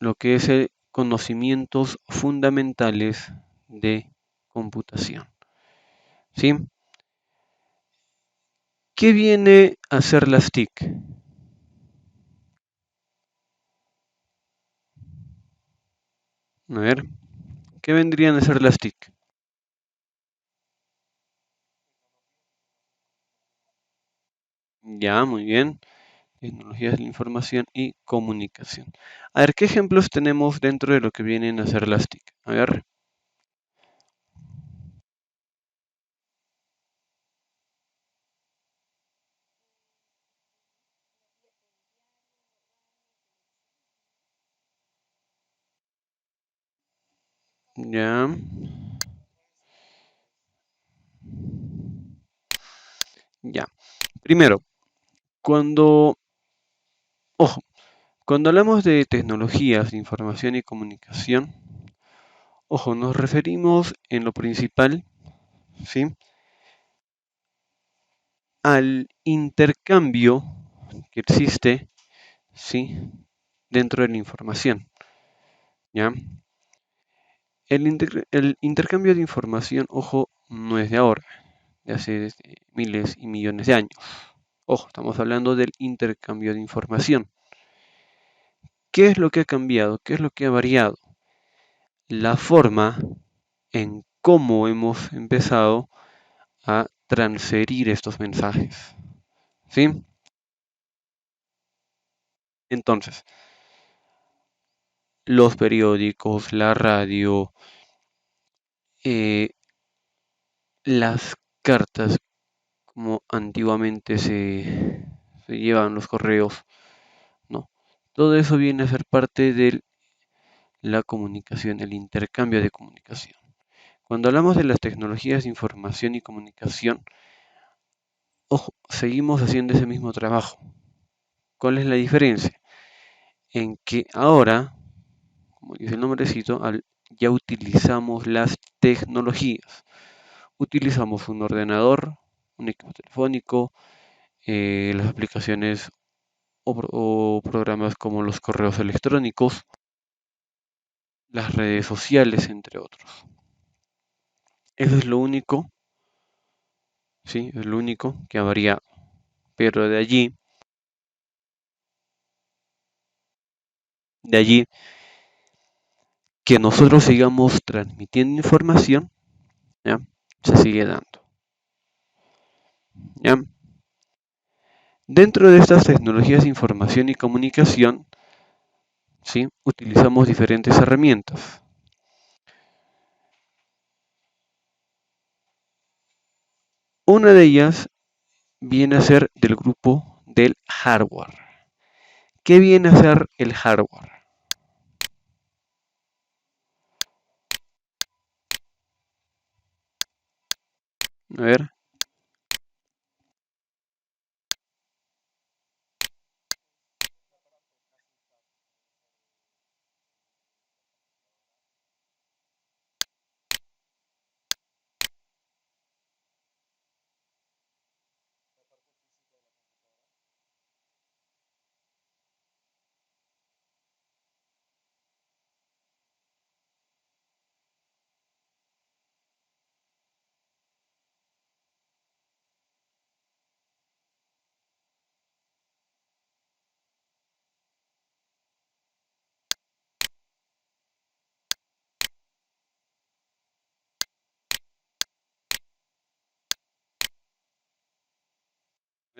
lo que es el conocimientos fundamentales de computación. ¿Sí? ¿Qué viene a ser las TIC? A ver, ¿qué vendrían a ser las TIC? Ya, muy bien. Tecnologías de la información y comunicación. A ver, ¿qué ejemplos tenemos dentro de lo que vienen a ser las TIC? A ver, ya, ya. Primero, cuando, ojo, cuando hablamos de tecnologías de información y comunicación, ojo, nos referimos en lo principal, ¿sí? Al intercambio que existe, ¿sí? Dentro de la información, ¿ya? El intercambio de información, ojo, no es de ahora, de hace desde miles y millones de años. Ojo, estamos hablando del intercambio de información. ¿Qué es lo que ha cambiado? ¿Qué es lo que ha variado? La forma en cómo hemos empezado a transferir estos mensajes. ¿Sí? Entonces, los periódicos, la radio, eh, las cartas, como antiguamente se llevaban los correos, ¿no? Todo eso viene a ser parte de la comunicación, el intercambio de comunicación. Cuando hablamos de las tecnologías de información y comunicación, ojo, seguimos haciendo ese mismo trabajo. ¿Cuál es la diferencia? En que ahora, como dice el nombrecito, ya utilizamos las tecnologías. Utilizamos un ordenador, un equipo telefónico, las aplicaciones o programas como los correos electrónicos, las redes sociales, entre otros. Eso es lo único, sí, es lo único que ha variado. Pero de allí que nosotros sigamos transmitiendo información, ¿ya? Se sigue dando, ¿ya? Dentro de estas tecnologías de información y comunicación, ¿sí? Utilizamos diferentes herramientas. Una de ellas viene a ser del grupo del hardware. ¿Qué viene a ser el hardware? A ver, a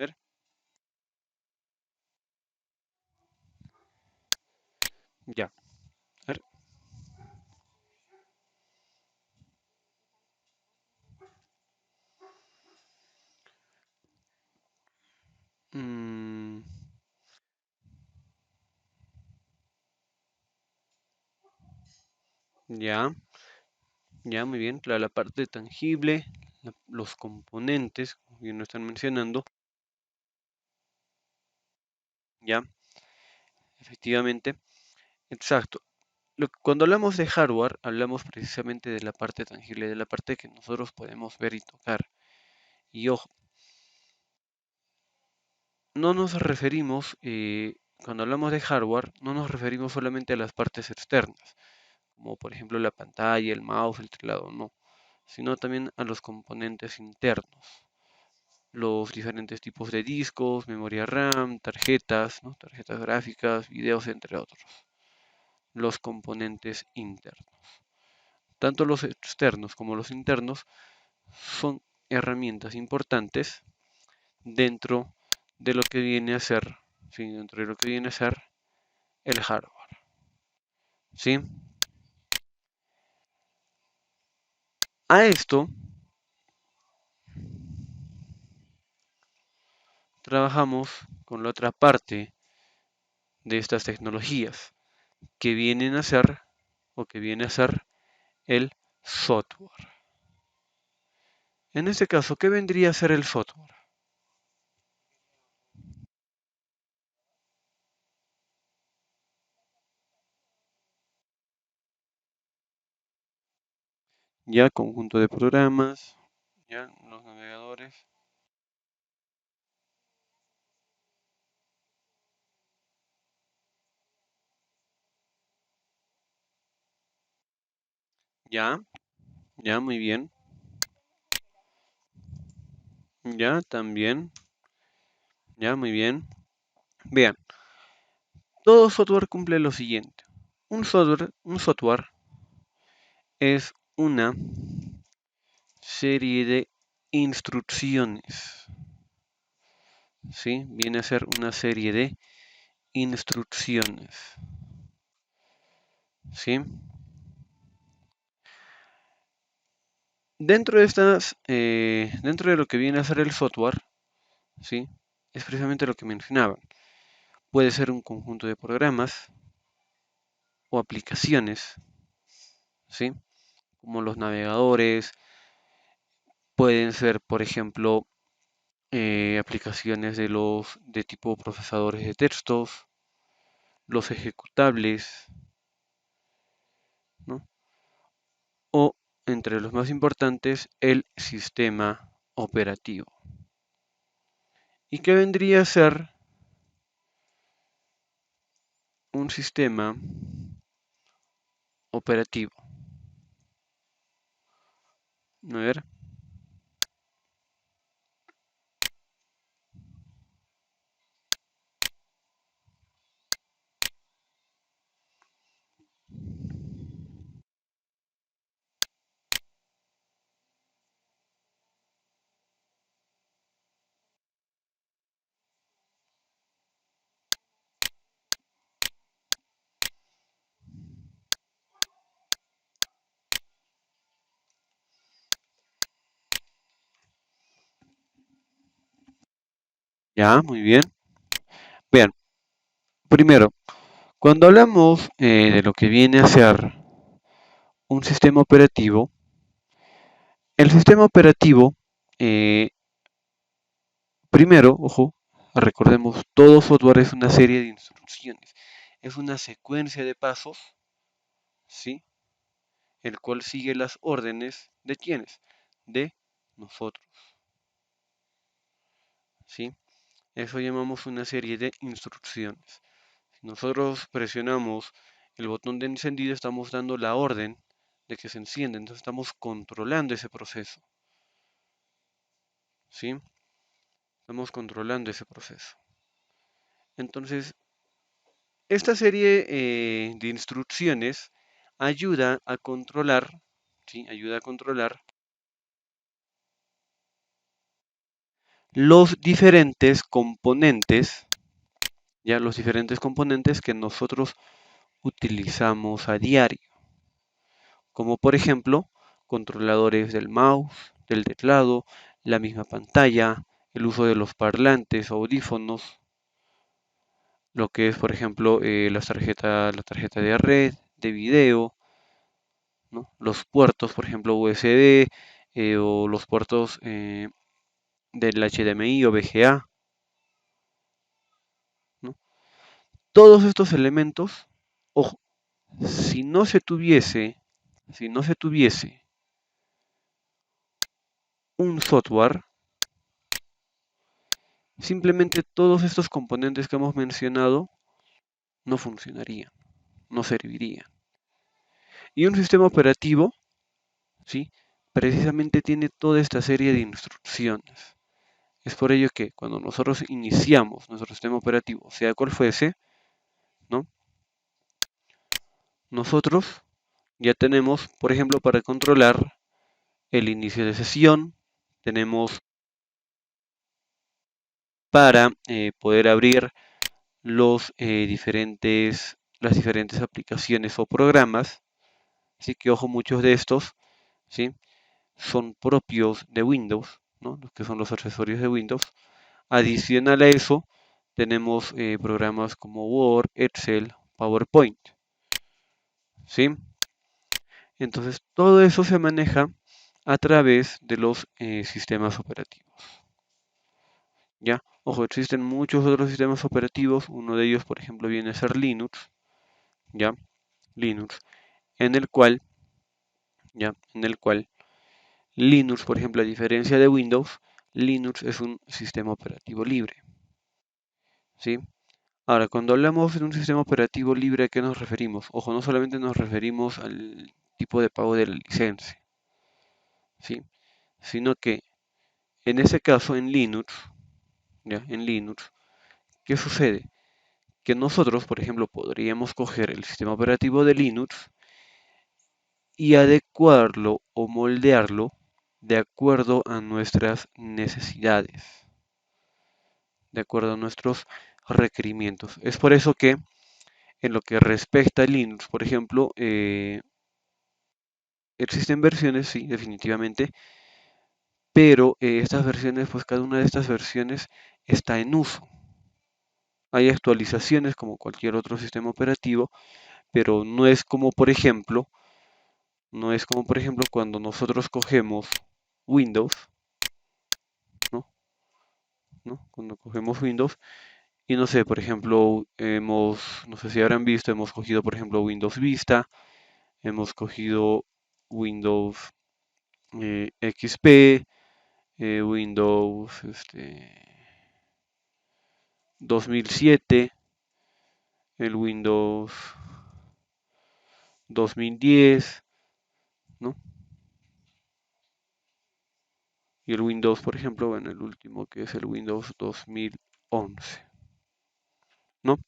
ver, ya. A ver. Mm, ya, ya, muy bien. Claro, la parte tangible, los componentes, como bien lo están mencionando, ya, efectivamente. Exacto. Cuando hablamos de hardware, hablamos precisamente de la parte tangible, de la parte que nosotros podemos ver y tocar. Y ojo, no nos referimos cuando hablamos de hardware, no nos referimos solamente a las partes externas, como por ejemplo la pantalla, el mouse, el teclado, no, sino también a los componentes internos, los diferentes tipos de discos, memoria RAM, tarjetas, ¿no? Tarjetas gráficas, videos, entre otros, los componentes internos. Tanto los externos como los internos son herramientas importantes dentro de lo que viene a ser, ¿sí? Dentro de lo que viene a ser el hardware, ¿sí? A esto trabajamos con la otra parte de estas tecnologías, que vienen a ser o que viene a ser el software. En este caso, ¿qué vendría a ser el software? Ya conjunto de programas, ya los navegadores, ya, ya muy bien, ya también, ya muy bien. Vean, todo software cumple lo siguiente. Un software es una serie de instrucciones, ¿sí? Viene a ser una serie de instrucciones, ¿sí? Dentro de lo que viene a ser el software, ¿sí? Es precisamente lo que mencionaban. Puede ser un conjunto de programas o aplicaciones, ¿sí? Como los navegadores, pueden ser, por ejemplo, aplicaciones de tipo procesadores de textos, los ejecutables, ¿no? O, entre los más importantes, el sistema operativo. ¿Y qué vendría a ser un sistema operativo? A ver, ya, muy bien. Vean, primero, cuando hablamos de lo que viene a ser un sistema operativo, el sistema operativo, eh, primero, ojo, recordemos, todo software es una serie de instrucciones, es una secuencia de pasos, ¿sí? El cual sigue las órdenes de quiénes, de nosotros, ¿sí? Eso llamamos una serie de instrucciones. Si nosotros presionamos el botón de encendido, estamos dando la orden de que se encienda, entonces estamos controlando ese proceso, ¿sí? Estamos controlando ese proceso. Entonces, esta serie de instrucciones ayuda a controlar, ¿sí? Ayuda a controlar los diferentes componentes, ya los diferentes componentes que nosotros utilizamos a diario, como por ejemplo controladores del mouse, del teclado, la misma pantalla, el uso de los parlantes, audífonos, lo que es por ejemplo la tarjeta de red, de video, ¿no? Los puertos, por ejemplo USB o los puertos del HDMI o VGA, ¿no? Todos estos elementos, ojo, si no se tuviese, si no se tuviese un software, simplemente todos estos componentes que hemos mencionado no funcionarían, no servirían. Y un sistema operativo, ¿sí? Precisamente tiene toda esta serie de instrucciones. Es por ello que cuando nosotros iniciamos nuestro sistema operativo, sea cual fuese, ¿no? Nosotros ya tenemos, por ejemplo, para controlar el inicio de sesión, tenemos para poder abrir las diferentes aplicaciones o programas. Así que ojo, muchos de estos, ¿sí? Son propios de Windows, ¿no? Los que son los accesorios de Windows. Adicional a eso, tenemos programas como Word, Excel, PowerPoint, ¿sí? Entonces, todo eso se maneja a través de los sistemas operativos. ¿Ya? Ojo, existen muchos otros sistemas operativos. Uno de ellos, por ejemplo, viene a ser Linux, ¿ya? Linux, en el cual, ¿ya? En el cual Linux, por ejemplo, a diferencia de Windows, Linux es un sistema operativo libre, ¿sí? Ahora, cuando hablamos de un sistema operativo libre, ¿a qué nos referimos? Ojo, no solamente nos referimos al tipo de pago de la licencia, ¿sí? Sino que en ese caso, en Linux, ¿ya? En Linux, ¿qué sucede? Que nosotros, por ejemplo, podríamos coger el sistema operativo de Linux y adecuarlo o moldearlo de acuerdo a nuestras necesidades, de acuerdo a nuestros requerimientos. Es por eso que en lo que respecta a Linux, por ejemplo, existen versiones, sí, definitivamente, pero estas versiones, pues cada una de estas versiones está en uso. Hay actualizaciones como cualquier otro sistema operativo, pero no es como por ejemplo cuando nosotros cogemos Windows, ¿no? ¿No? Cuando cogemos Windows y no sé, por ejemplo, no sé si habrán visto, hemos cogido por ejemplo Windows Vista, hemos cogido Windows XP, Windows 2007, el Windows 2010, ¿no? Y el Windows, por ejemplo, bueno, el último que es el Windows 2011, ¿no?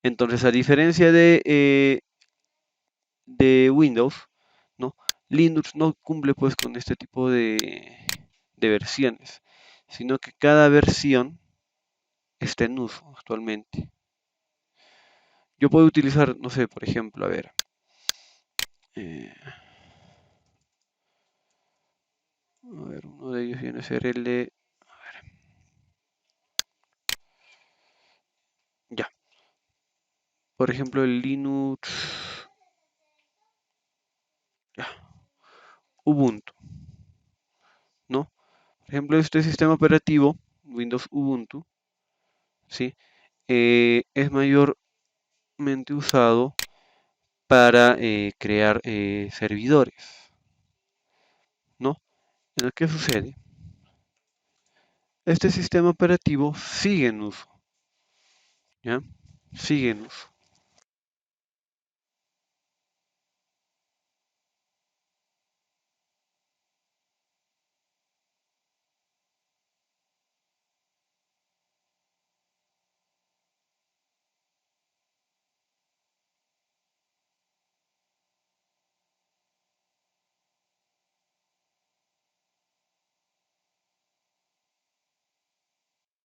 Entonces, a diferencia de Windows, ¿no? Linux no cumple pues con este tipo de versiones, sino que cada versión está en uso actualmente. Yo puedo utilizar, no sé, por ejemplo, eh, uno de ellos viene a ser el de, ya, por ejemplo, el Linux, ya, Ubuntu, ¿no? Por ejemplo, este sistema operativo, Windows Ubuntu, ¿sí? Es mayormente usado para crear servidores, ¿no? ¿Qué sucede? Este sistema operativo sigue en uso, ¿ya? Sigue en uso.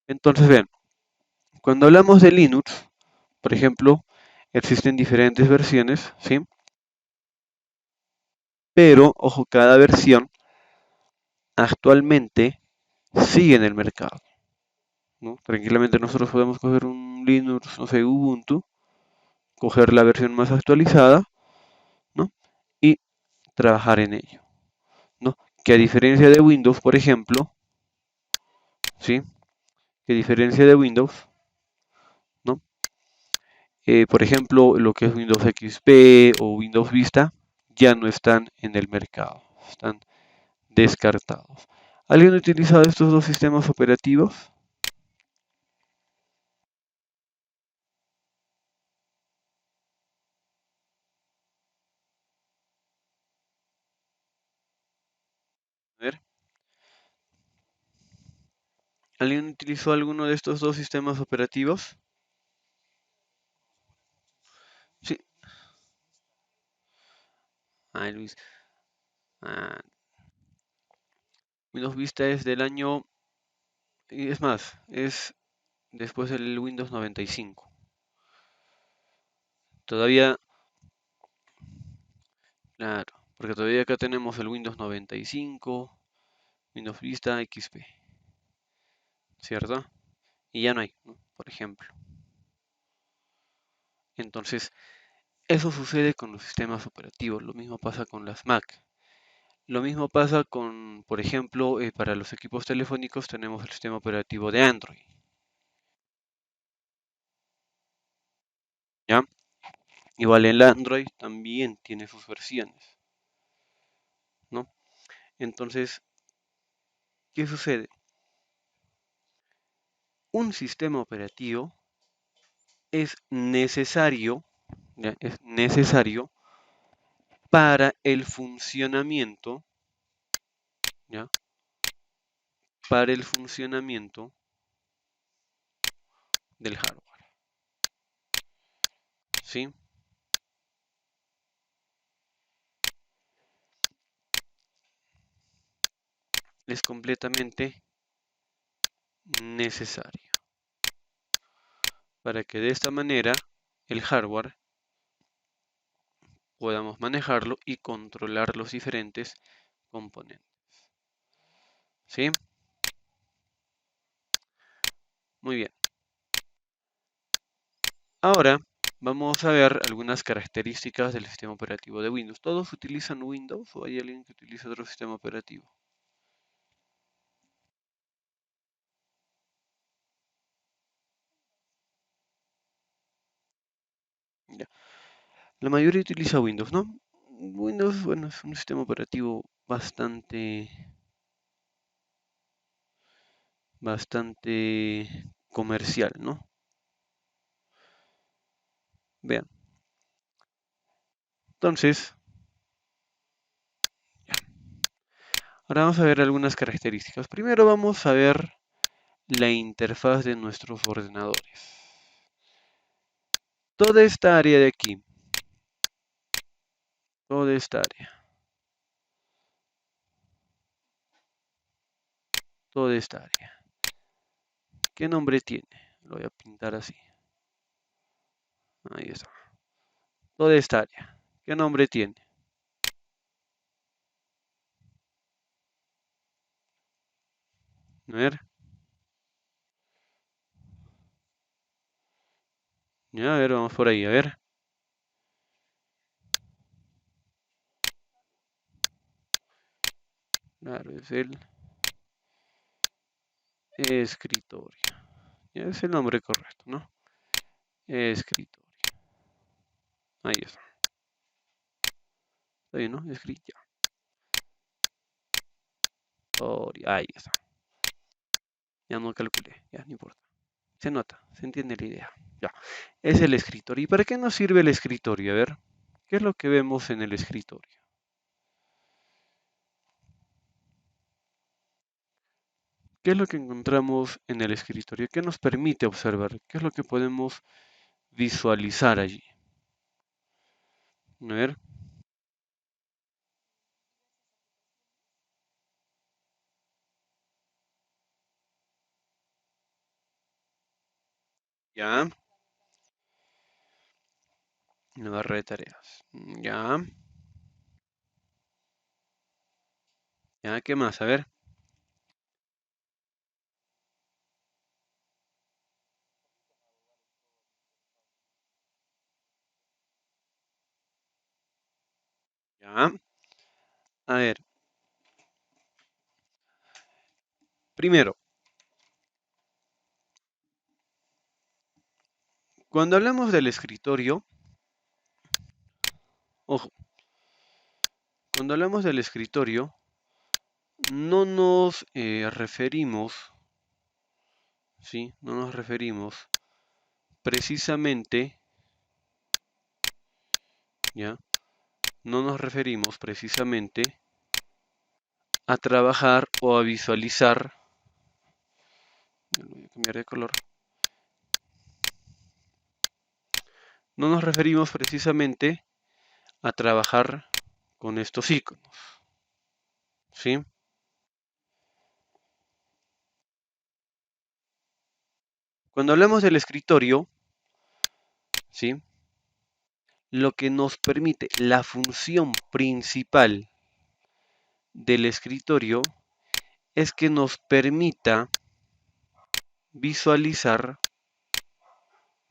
Entonces, vean, cuando hablamos de Linux, por ejemplo, existen diferentes versiones, ¿sí? Pero, ojo, cada versión actualmente sigue en el mercado, ¿no? Tranquilamente nosotros podemos coger un Linux, no sé, Ubuntu, coger la versión más actualizada, ¿no? Y trabajar en ello, ¿no? Que a diferencia de Windows, por ejemplo, ¿sí? Que a diferencia de Windows, ¿no? Por ejemplo, lo que es Windows XP o Windows Vista ya no están en el mercado, están descartados. ¿Alguien ha utilizado estos dos sistemas operativos? ¿Alguien utilizó alguno de estos dos sistemas operativos? Sí. Ay, Luis. Ah, Windows Vista es del año, y es más, es después del Windows 95. Todavía, claro, porque todavía acá tenemos el Windows 95, Windows Vista XP, ¿cierto? Y ya no hay, ¿no? Por ejemplo. Entonces, eso sucede con los sistemas operativos. Lo mismo pasa con las Mac. Lo mismo pasa con, por ejemplo, para los equipos telefónicos tenemos el sistema operativo de Android, ¿ya? Igual el Android también tiene sus versiones, ¿no? Entonces, ¿qué sucede? Un sistema operativo es necesario, ¿ya? Es necesario para el funcionamiento, ¿ya? Para el funcionamiento del hardware, ¿sí? Es completamente necesario para que de esta manera el hardware podamos manejarlo y controlar los diferentes componentes, ¿sí? Muy bien. Ahora vamos a ver algunas características del sistema operativo de Windows. ¿Todos utilizan Windows o hay alguien que utiliza otro sistema operativo? Ya. La mayoría utiliza Windows, ¿no? Windows, bueno, es un sistema operativo bastante comercial, ¿no? Vean. Entonces, ahora vamos a ver algunas características. Primero vamos a ver la interfaz de nuestros ordenadores. Toda esta área de aquí, toda esta área, toda esta área. ¿Qué nombre tiene? Lo voy a pintar así. Ahí está. Toda esta área. ¿Qué nombre tiene? A ver. Ya, a ver, vamos por ahí. A ver. Claro, es el escritorio. Ya es el nombre correcto, ¿no? Escritorio. Ahí está. Está bien, ¿no? Escritorio. Ahí está. Ya no calculé. Ya, no importa. Se nota. Se entiende la idea. Ya. Es el escritorio. ¿Y para qué nos sirve el escritorio? A ver. ¿Qué es lo que vemos en el escritorio? ¿Qué es lo que encontramos en el escritorio? ¿Qué nos permite observar? ¿Qué es lo que podemos visualizar allí? A ver. Ya. Una barra de tareas. Ya. Ya, ¿qué más? A ver. Ya. A ver. Primero, cuando hablamos del escritorio, ojo, cuando hablamos del escritorio, no nos referimos, ¿sí? No nos referimos precisamente, ¿ya? No nos referimos precisamente a trabajar o a visualizar cambiar de color. No nos referimos precisamente a trabajar con estos iconos, ¿sí? Cuando hablamos del escritorio, ¿sí? Lo que nos permite, la función principal del escritorio es que nos permita visualizar,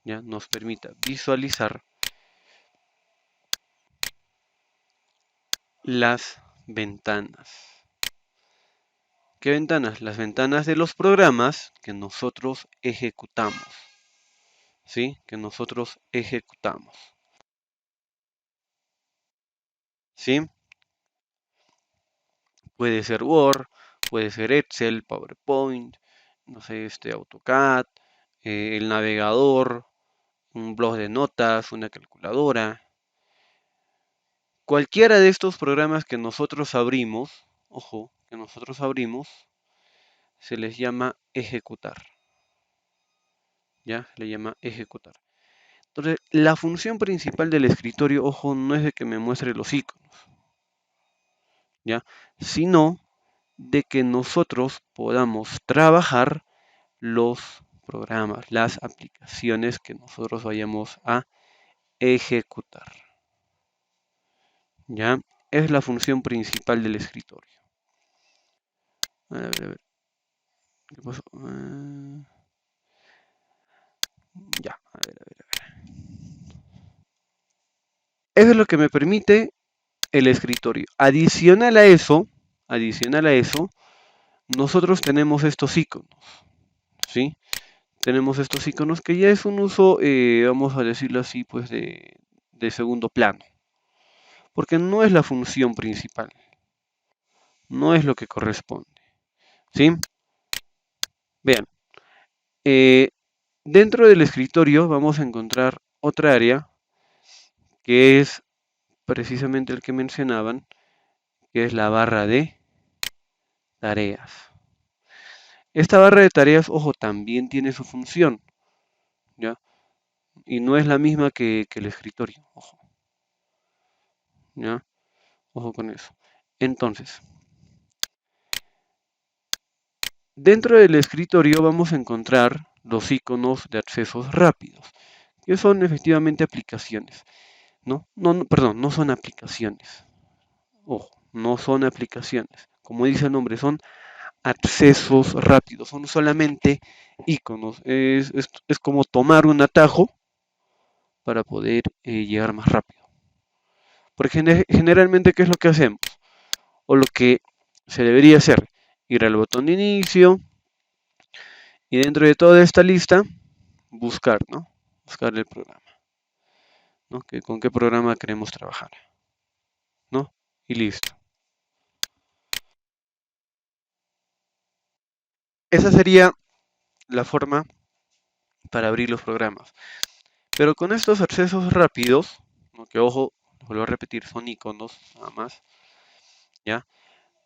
ya nos permita visualizar las ventanas. ¿Qué ventanas? Las ventanas de los programas que nosotros ejecutamos, ¿sí? Que nosotros ejecutamos, ¿sí? Puede ser Word, puede ser Excel, PowerPoint, no sé, AutoCAD, el navegador, un blog de notas, una calculadora. Cualquiera de estos programas que nosotros abrimos, ojo, que nosotros abrimos, se les llama ejecutar. ¿Ya? Se le llama ejecutar. Entonces, la función principal del escritorio, ojo, no es de que me muestre los iconos, ¿ya? Sino de que nosotros podamos trabajar los programas, las aplicaciones que nosotros vayamos a ejecutar. ¿Ya? Es la función principal del escritorio. A ver. ¿Qué pasó? Ya, a ver. Eso es lo que me permite el escritorio. Adicional a eso, nosotros tenemos estos iconos, ¿sí? Tenemos estos iconos que ya es un uso, vamos a decirlo así, pues de segundo plano, porque no es la función principal, no es lo que corresponde, ¿sí? Vean, eh, dentro del escritorio vamos a encontrar otra área que es precisamente el que mencionaban, que es la barra de tareas. Esta barra de tareas, ojo, también tiene su función, ¿ya? Y no es la misma que el escritorio, ojo, ¿ya? Ojo con eso. Entonces, dentro del escritorio vamos a encontrar los iconos de accesos rápidos, que son efectivamente aplicaciones, ¿no? Perdón, no son aplicaciones. Ojo, no son aplicaciones. Como dice el nombre, son accesos rápidos, son solamente iconos. Es como tomar un atajo para poder llegar más rápido. Porque generalmente, ¿qué es lo que hacemos? O lo que se debería hacer, ir al botón de inicio y dentro de toda esta lista, buscar, ¿no? Buscar el programa, ¿no? ¿Con qué programa queremos trabajar? ¿No? Y listo. Esa sería la forma para abrir los programas. Pero con estos accesos rápidos, ¿no? Que ojo, vuelvo a repetir, son iconos nada más, ¿ya?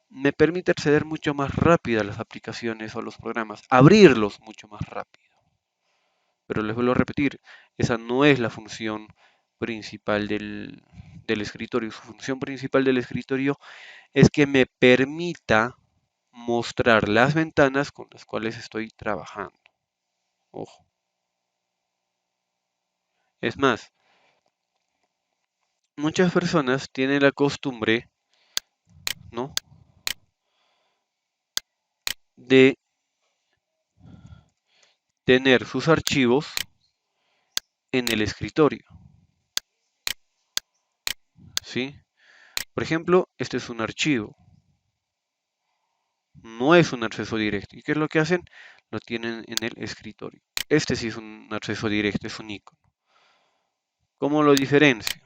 Me permite acceder mucho más rápido a las aplicaciones o a los programas, abrirlos mucho más rápido. Pero les vuelvo a repetir, esa no es la función principal del escritorio. Su función principal del escritorio es que me permita mostrar las ventanas con las cuales estoy trabajando. Ojo. Es más, muchas personas tienen la costumbre, ¿no? De tener sus archivos en el escritorio, ¿sí? Por ejemplo, este es un archivo, no es un acceso directo. ¿Y qué es lo que hacen? Lo tienen en el escritorio. Este sí es un acceso directo, es un icono. ¿Cómo lo diferencio?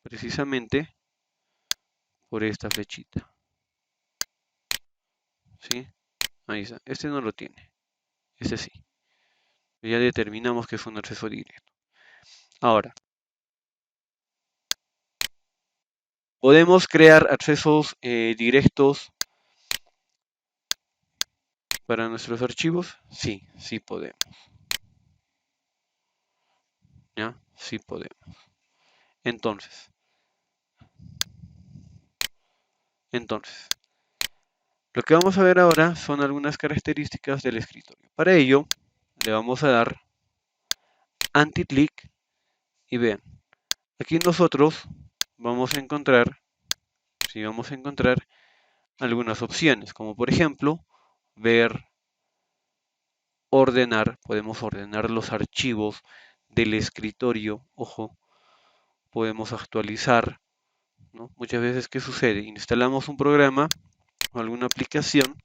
Precisamente por esta flechita, ¿sí? Ahí está. Este no lo tiene, este sí. Ya determinamos que es un acceso directo. Ahora, podemos crear accesos directos Para nuestros archivos, sí, sí podemos. ¿Ya? Sí podemos. Entonces, entonces, lo que vamos a ver ahora son algunas características del escritorio. Para ello, le vamos a dar anti-click y vean, aquí nosotros vamos a encontrar, sí, vamos a encontrar algunas opciones, como por ejemplo, ver, ordenar, podemos ordenar los archivos del escritorio, ojo, podemos actualizar, ¿no? Muchas veces, ¿qué sucede? Instalamos un programa o alguna aplicación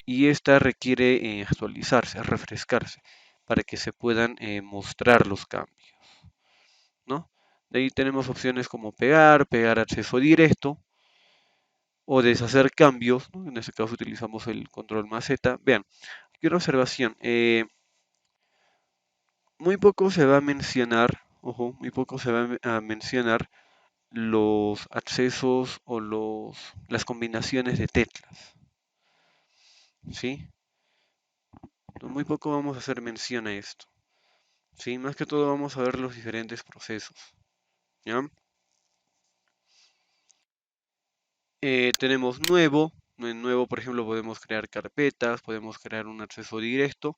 y esta requiere actualizarse, refrescarse, para que se puedan mostrar los cambios, ¿no? De ahí tenemos opciones como pegar acceso directo o deshacer cambios, ¿no? En este caso utilizamos el control más Z. Vean, aquí una observación, muy poco se va a mencionar, ojo, muy poco se va a mencionar los accesos o las combinaciones de teclas, ¿sí? Muy poco vamos a hacer mención a esto, ¿sí? Más que todo vamos a ver los diferentes procesos, ¿ya? Tenemos nuevo, en nuevo por ejemplo podemos crear carpetas, podemos crear un acceso directo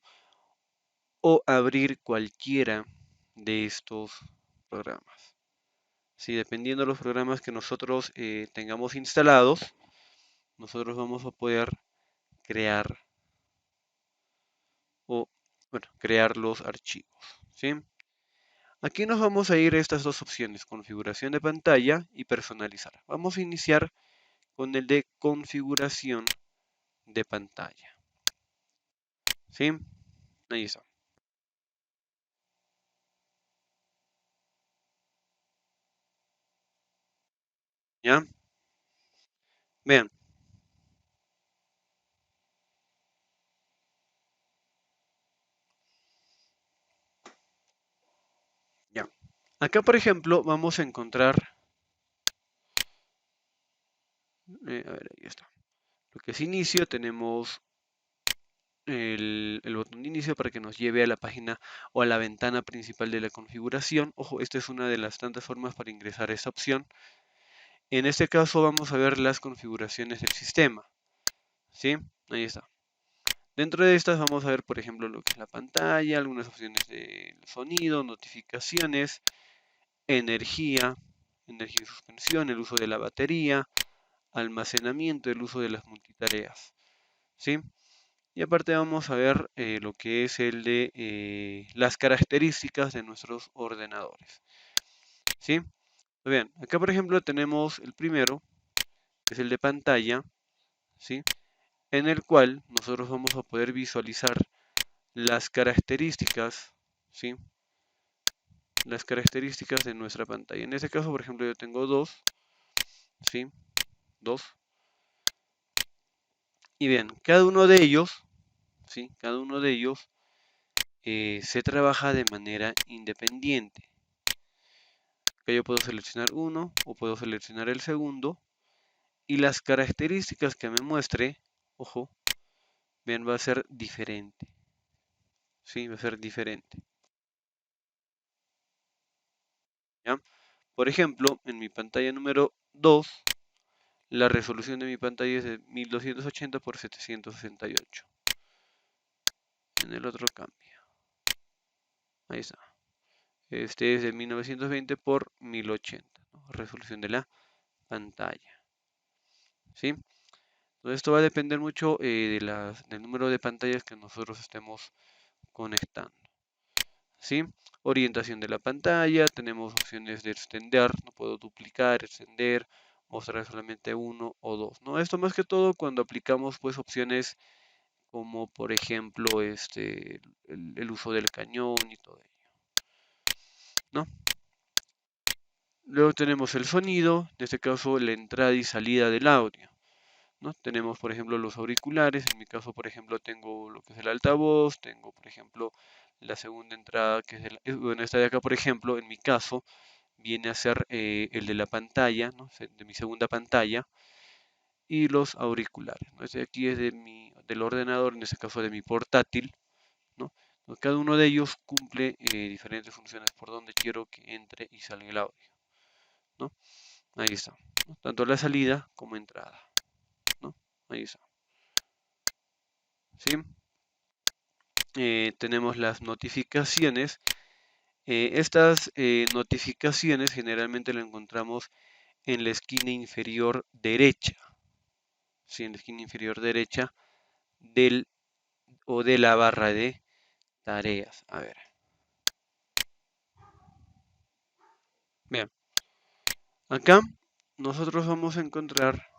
o abrir cualquiera de estos programas. Sí, dependiendo de los programas que nosotros tengamos instalados, nosotros vamos a poder crear o, bueno, crear los archivos, ¿sí? Aquí nos vamos a ir a estas dos opciones, configuración de pantalla y personalizar. Vamos a iniciar con el de configuración de pantalla, ¿sí? Ahí está. ¿Ya? Vean, ya. Acá, por ejemplo, vamos a encontrar, a ver, ahí está. Lo que es inicio, tenemos el botón de inicio para que nos lleve a la página o a la ventana principal de la configuración. Ojo, esta es una de las tantas formas para ingresar a esta opción. En este caso vamos a ver las configuraciones del sistema, ¿sí? Ahí está. Dentro de estas vamos a ver, por ejemplo, lo que es la pantalla, algunas opciones de sonido, notificaciones, energía, energía de suspensión, el uso de la batería, almacenamiento, el uso de las multitareas, ¿sí? Y aparte vamos a ver lo que es el de las características de nuestros ordenadores, ¿sí? Bien, acá por ejemplo tenemos el primero, que es el de pantalla, ¿sí? En el cual nosotros vamos a poder visualizar las características, ¿sí? Las características de nuestra pantalla. En este caso, por ejemplo, yo tengo dos, ¿sí? Dos. Y bien, cada uno de ellos, ¿sí? Cada uno de ellos se trabaja de manera independiente. Acá yo puedo seleccionar uno o puedo seleccionar el segundo y las características que me muestre, ojo, bien, va a ser diferente, ¿sí? Va a ser diferente, ¿ya? Por ejemplo, en mi pantalla número 2 la resolución de mi pantalla es de 1280 por 768. En el otro cambia. Ahí está. Este es de 1920 por 1080, ¿no? Resolución de la pantalla, ¿sí? Entonces esto va a depender mucho del número de pantallas que nosotros estemos conectando, ¿sí? Orientación de la pantalla, tenemos opciones de extender, no puedo duplicar, extender, mostrar solamente uno o dos, ¿no? Esto más que todo cuando aplicamos pues opciones como por ejemplo el uso del cañón y todo ello, ¿no? Luego tenemos el sonido, en este caso la entrada y salida del audio, ¿no? Tenemos por ejemplo los auriculares, en mi caso por ejemplo tengo lo que es el altavoz, tengo por ejemplo la segunda entrada que es bueno, esta de acá por ejemplo, en mi caso viene a ser el de la pantalla, ¿no? De mi segunda pantalla y los auriculares, ¿no? Este de aquí es de mi del ordenador, en este caso de mi portátil, ¿no? Cada uno de ellos cumple diferentes funciones por donde quiero que entre y salga el audio, ¿no? Ahí está, ¿no? Tanto la salida como entrada, ¿no? Ahí está, ¿sí? Tenemos las notificaciones. Estas notificaciones generalmente las encontramos en la esquina inferior derecha, ¿sí? En la esquina inferior derecha del o de la barra de tareas. A ver, bien, acá nosotros vamos a encontrar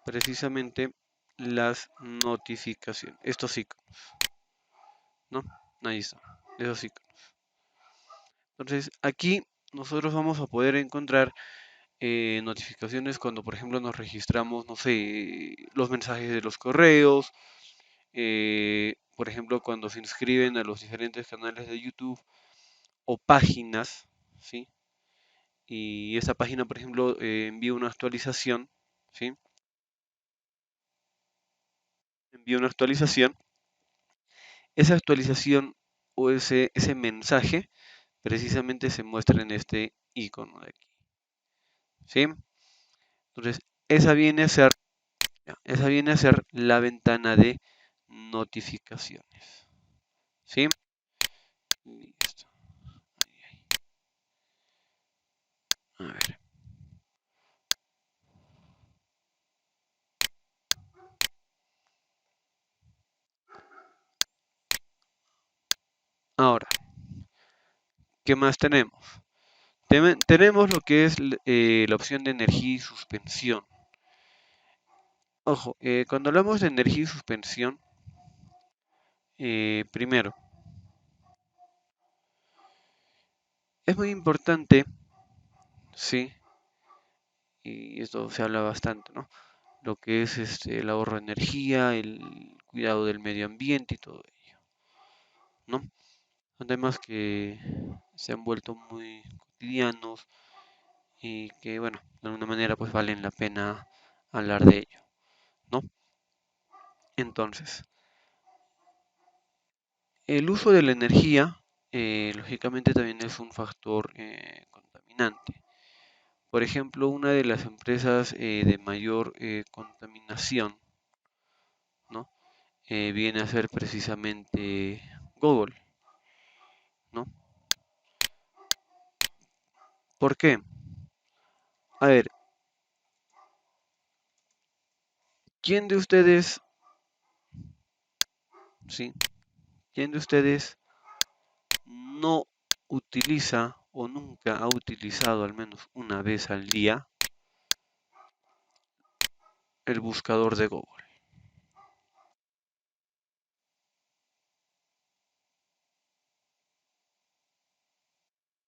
precisamente las notificaciones, estos iconos, ¿no? Ahí está, esos iconos. Entonces, aquí nosotros vamos a poder encontrar notificaciones cuando, por ejemplo, nos registramos, no sé, los mensajes de los correos, por ejemplo, cuando se inscriben a los diferentes canales de YouTube o páginas, ¿sí? Y esa página, por ejemplo, envía una actualización, ¿sí? Envía una actualización. Esa actualización o ese mensaje precisamente se muestra en este icono de aquí, ¿sí? Entonces, esa viene a ser, esa viene a ser la ventana de notificaciones, ¿sí? Listo. A ver. Ahora, ¿qué más tenemos? Tenemos lo que es la opción de energía y suspensión. Ojo, cuando hablamos de energía y suspensión, primero, es muy importante, sí, y esto se habla bastante, ¿no? Lo que es el ahorro de energía, el cuidado del medio ambiente y todo ello, ¿no? Son temas que se han vuelto muy cotidianos y que, bueno, de alguna manera pues valen la pena hablar de ello, ¿no? Entonces, el uso de la energía, lógicamente también es un factor contaminante. Por ejemplo, una de las empresas de mayor contaminación, ¿no? Viene a ser precisamente Google, ¿no? ¿Por qué? A ver, ¿quién de ustedes, sí, quién de ustedes no utiliza o nunca ha utilizado al menos una vez al día el buscador de Google?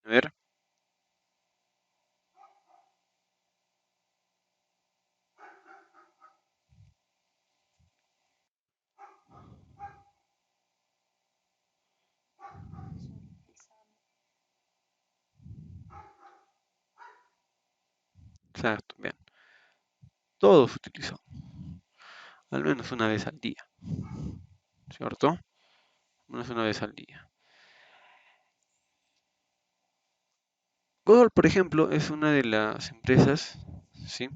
A ver, exacto, bien. Todos utilizamos, al menos una vez al día, ¿cierto? Al menos una vez al día. Google, por ejemplo, es una de las empresas, ¿sí?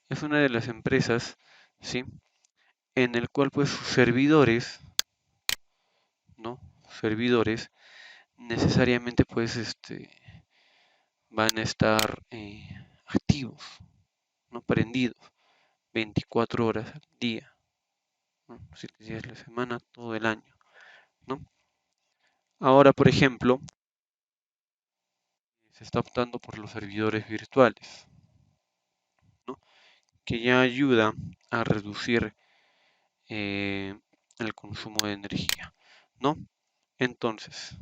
Es una de las empresas, ¿sí? En el cual pues sus servidores, ¿no? Servidores necesariamente pues van a estar activos, ¿no? Prendidos 24 horas al día, ¿no? 7 días a la semana, todo el año, ¿no? Ahora, por ejemplo, se está optando por los servidores virtuales, ¿no? Que ya ayuda a reducir eh, el consumo de energía, ¿no? Entonces,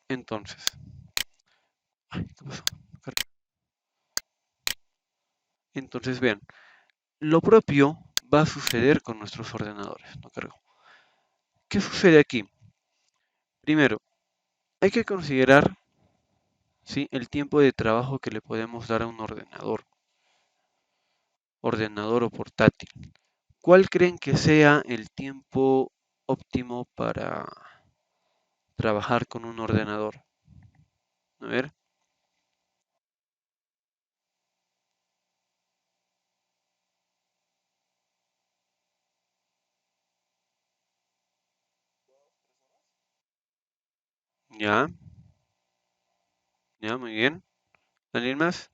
entonces, ay, ¿qué pasó? Entonces, vean, lo propio va a suceder con nuestros ordenadores, ¿no creo? ¿Qué sucede aquí? Primero, hay que considerar, ¿sí?, el tiempo de trabajo que le podemos dar a un ordenador o portátil. ¿Cuál creen que sea el tiempo óptimo para trabajar con un ordenador? A ver, ya, ya, muy bien. ¿Alguien más?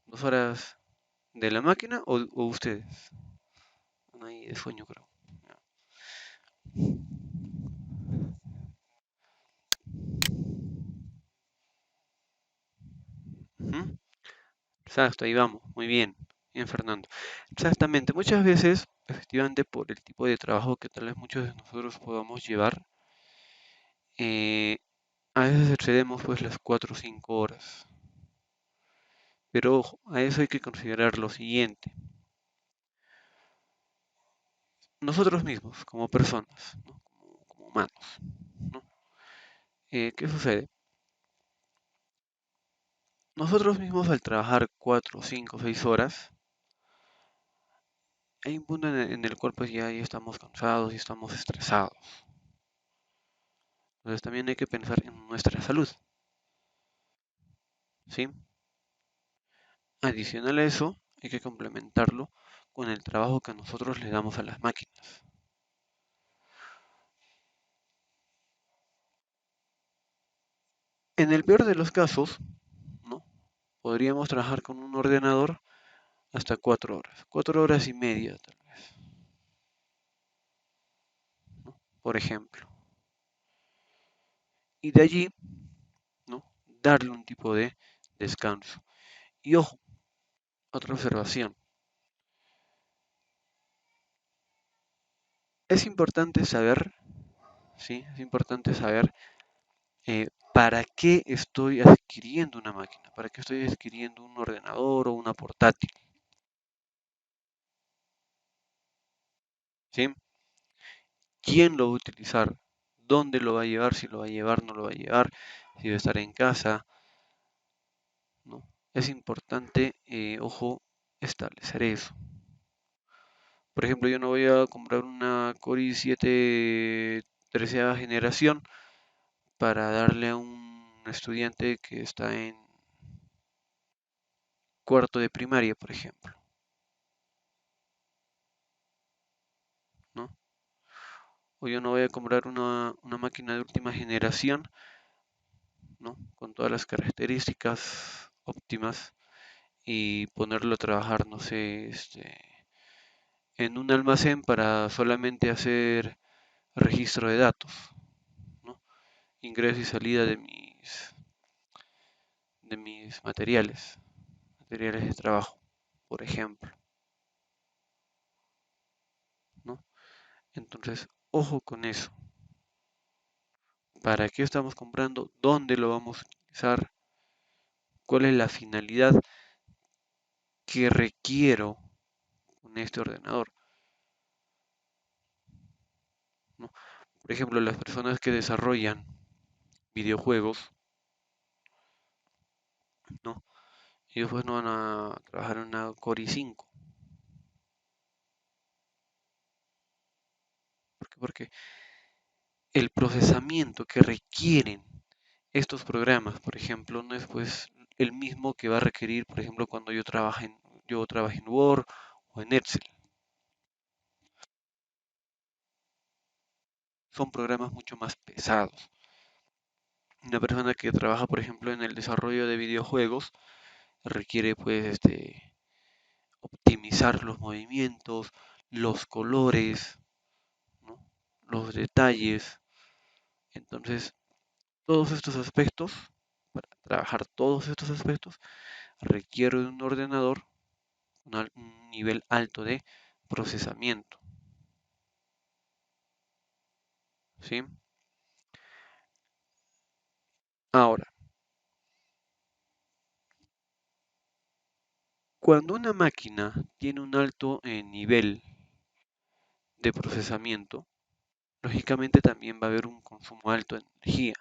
2 horas de la máquina o ustedes. No hay de sueño, creo. Ya. Ujú. Exacto, ahí vamos. Muy bien. Bien, Fernando. Exactamente. Muchas veces, efectivamente, por el tipo de trabajo que tal vez muchos de nosotros podamos llevar, eh, a veces excedemos pues las 4 o 5 horas. Pero ojo, a eso hay que considerar lo siguiente. Nosotros mismos, como personas, ¿no?, como humanos, ¿no? ¿Qué sucede? Nosotros mismos al trabajar 4, 5, 6 horas, hay un punto en el cual pues ya estamos cansados y estamos estresados. Entonces también hay que pensar en nuestra salud, ¿sí? Adicional a eso, hay que complementarlo con el trabajo que nosotros le damos a las máquinas. En el peor de los casos, ¿no?, podríamos trabajar con un ordenador hasta 4 horas, 4 horas y media tal vez, ¿no?, por ejemplo. Y de allí, ¿no?, darle un tipo de descanso. Y ojo, otra observación. Es importante saber, ¿sí? Es importante saber para qué estoy adquiriendo una máquina, para qué estoy adquiriendo un ordenador o una portátil, ¿sí? ¿Quién lo va a utilizar? ¿Dónde lo va a llevar? Si lo va a llevar, no lo va a llevar, si va a estar en casa, ¿no? Es importante, ojo, establecer eso. Por ejemplo, yo no voy a comprar una Core i7 13ª generación para darle a un estudiante que está en cuarto de primaria, por ejemplo, ¿no? O yo no voy a comprar una máquina de última generación, ¿no?, con todas las características óptimas y ponerlo a trabajar, no sé, en un almacén para solamente hacer registro de datos, ¿no? Ingreso y salida de mis materiales de trabajo, por ejemplo, ¿no? Entonces, ojo con eso. ¿Para qué estamos comprando? ¿Dónde lo vamos a utilizar? ¿Cuál es la finalidad que requiero con este ordenador? ¿No? Por ejemplo, las personas que desarrollan videojuegos, ¿no?, ellos pues no van a trabajar en una Core i5. ¿Por qué? Porque el procesamiento que requieren estos programas, por ejemplo, no es pues el mismo que va a requerir, por ejemplo, cuando yo trabaje en Word o en Excel. Son programas mucho más pesados. Una persona que trabaja, por ejemplo, en el desarrollo de videojuegos requiere pues optimizar los movimientos, los colores, ¿no?, los detalles. Entonces, todos estos aspectos, para trabajar todos estos aspectos, requiere de un ordenador con un nivel alto de procesamiento, ¿sí? Ahora, Cuando una máquina tiene un alto nivel de procesamiento, lógicamente también va a haber un consumo alto de energía,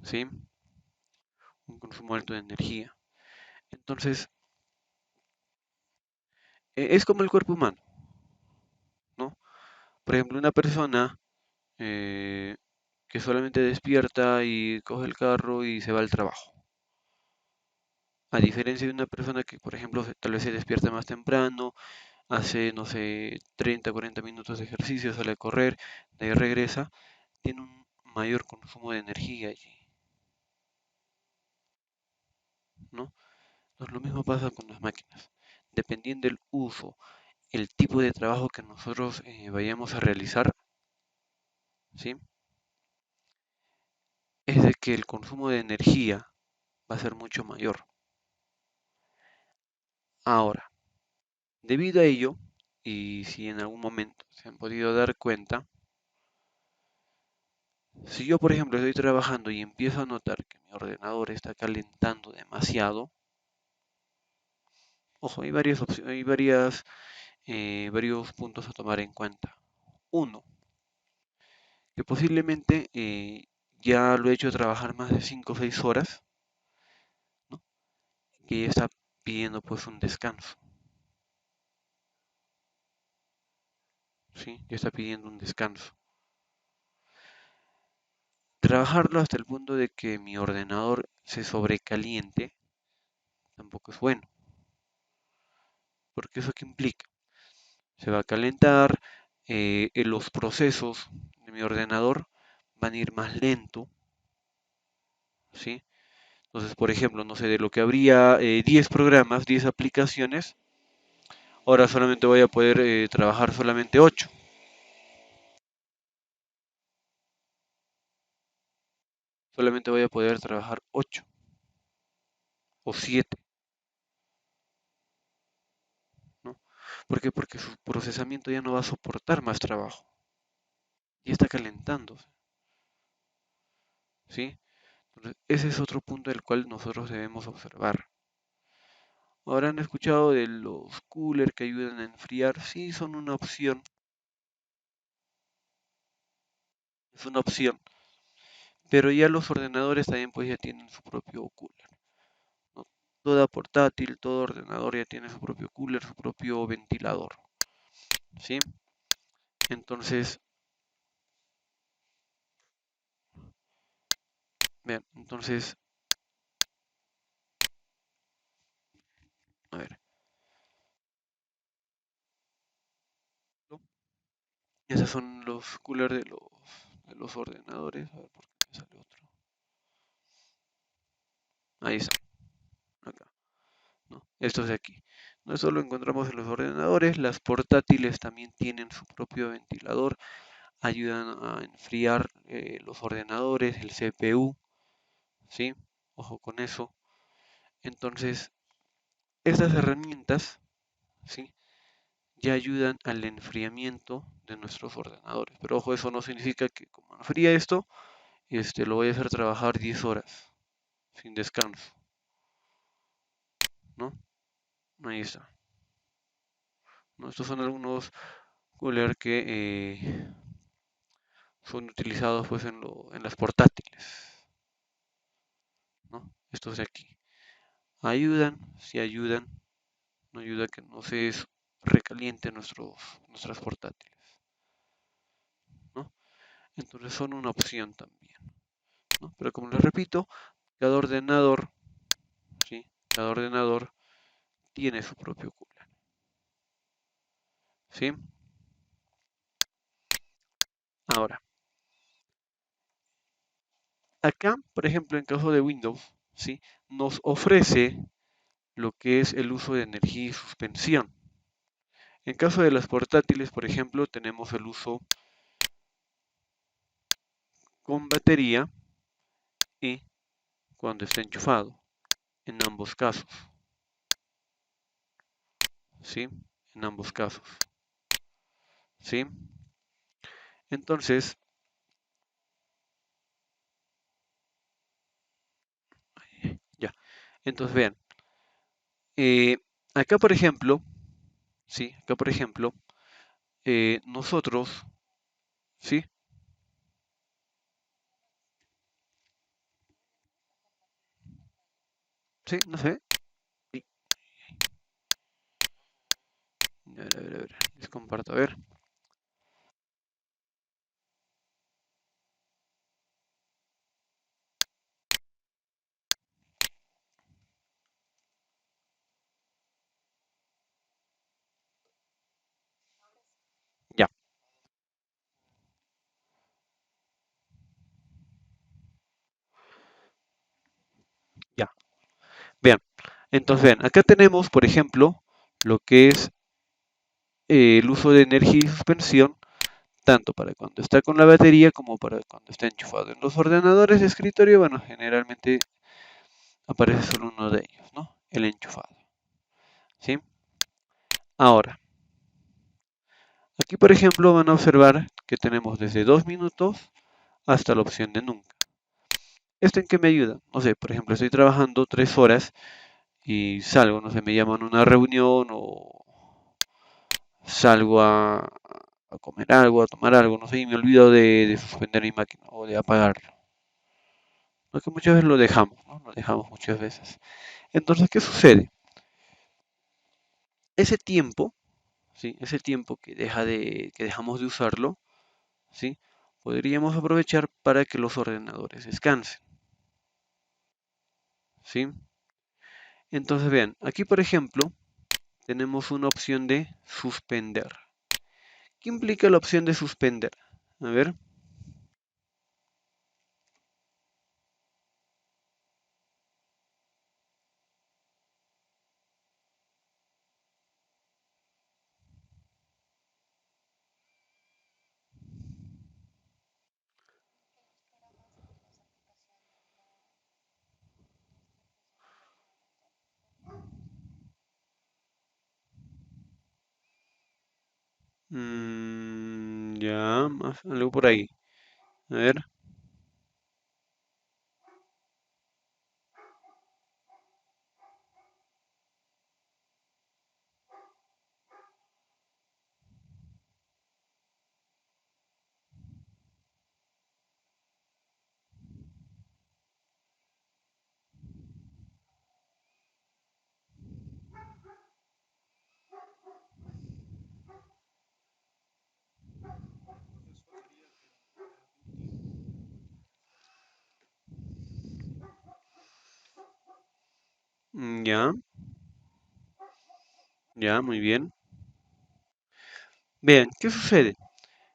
¿sí? Un consumo alto de energía. Entonces, es como el cuerpo humano, ¿no? Por ejemplo, una persona eh, que solamente despierta y coge el carro y se va al trabajo. A diferencia de una persona que, por ejemplo, tal vez se despierta más temprano, hace, no sé, 30, 40 minutos de ejercicio, sale a correr, de ahí regresa, tiene un mayor consumo de energía allí, ¿no? Entonces, lo mismo pasa con las máquinas. Dependiendo del uso, el tipo de trabajo que nosotros vayamos a realizar, ¿sí? Es de que el consumo de energía va a ser mucho mayor. Ahora, debido a ello, y si en algún momento se han podido dar cuenta, si yo, por ejemplo, estoy trabajando y empiezo a notar que mi ordenador está calentando demasiado, ojo, hay varias opciones, hay varios puntos a tomar en cuenta. Uno, que posiblemente ya lo he hecho trabajar más de 5 o 6 horas, ¿no? Que ya está pidiendo pues un descanso, ¿sí? Ya está pidiendo un descanso. Trabajarlo hasta el punto de que mi ordenador se sobrecaliente tampoco es bueno, porque eso qué implica, se va a calentar, los procesos de mi ordenador van a ir más lento, ¿sí? Entonces, por ejemplo, no sé, de lo que habría 10 programas, 10 aplicaciones, ahora solamente voy a poder trabajar solamente 8. Solamente voy a poder trabajar 8 o 7, ¿no? ¿Por qué? Porque su procesamiento ya no va a soportar más trabajo. Ya está calentándose, ¿sí? Entonces, ese es otro punto del cual nosotros debemos observar. Habrán escuchado de los coolers que ayudan a enfriar. Sí, son una opción. Es una opción. Pero ya los ordenadores también pues ya tienen su propio cooler, ¿no? Toda portátil, todo ordenador ya tiene su propio cooler, su propio ventilador, ¿sí? Entonces, vean, entonces, a ver, ¿no? Esos son los coolers de los ordenadores. A ver, ¿por qué me sale otro? Ahí está, acá, ¿no? Estos de aquí. No solo encontramos en los ordenadores, las portátiles también tienen su propio ventilador, ayudan a enfriar los ordenadores, el CPU, ¿sí? Ojo con eso. Entonces, estas herramientas, ¿sí? Ya ayudan al enfriamiento de nuestros ordenadores. Pero ojo, eso no significa que como enfría esto, lo voy a hacer trabajar 10 horas sin descanso, ¿no? Ahí está, ¿no? Estos son algunos coolers que son utilizados pues en las portátiles, ¿no? Estos de aquí. Ayudan, sí ayudan, no ayuda a que no se recaliente nuestras portátiles, ¿no? Entonces son una opción también, ¿no? Pero como les repito, cada ordenador, ¿sí? Cada ordenador tiene su propio cooler, ¿sí? Ahora, acá, por ejemplo, en caso de Windows, ¿sí? Nos ofrece lo que es el uso de energía y suspensión. En caso de las portátiles, por ejemplo, tenemos el uso con batería y cuando está enchufado, en ambos casos, ¿sí? En ambos casos, ¿sí? Entonces, ya. Entonces, vean, eh, acá por ejemplo, sí, acá por ejemplo, nosotros, sí, sí, no sé, y- a ver, les comparto, a ver, ya, ya, vean, entonces vean, acá tenemos, por ejemplo, lo que es el uso de energía y suspensión, tanto para cuando está con la batería como para cuando está enchufado. En los ordenadores de escritorio, bueno, generalmente aparece solo uno de ellos, ¿no? El enchufado, ¿sí? Ahora, aquí por ejemplo van a observar que tenemos desde 2 minutos hasta la opción de nunca. ¿Esto en qué me ayuda? No sé, por ejemplo, estoy trabajando 3 horas y salgo, no sé, me llaman a una reunión o salgo a comer algo, a tomar algo, no sé, y me olvido de suspender mi máquina o de apagarlo. Porque muchas veces lo dejamos, ¿no? Lo dejamos muchas veces. Entonces, ¿qué sucede? Ese tiempo, ¿sí? Ese tiempo que dejamos de usarlo, ¿sí? Podríamos aprovechar para que los ordenadores descansen, ¿sí? Entonces, vean, aquí por ejemplo, tenemos una opción de suspender. ¿Qué implica la opción de suspender? A ver, ya, más, algo por ahí. A ver, ya, ya, muy bien. Vean, ¿qué sucede?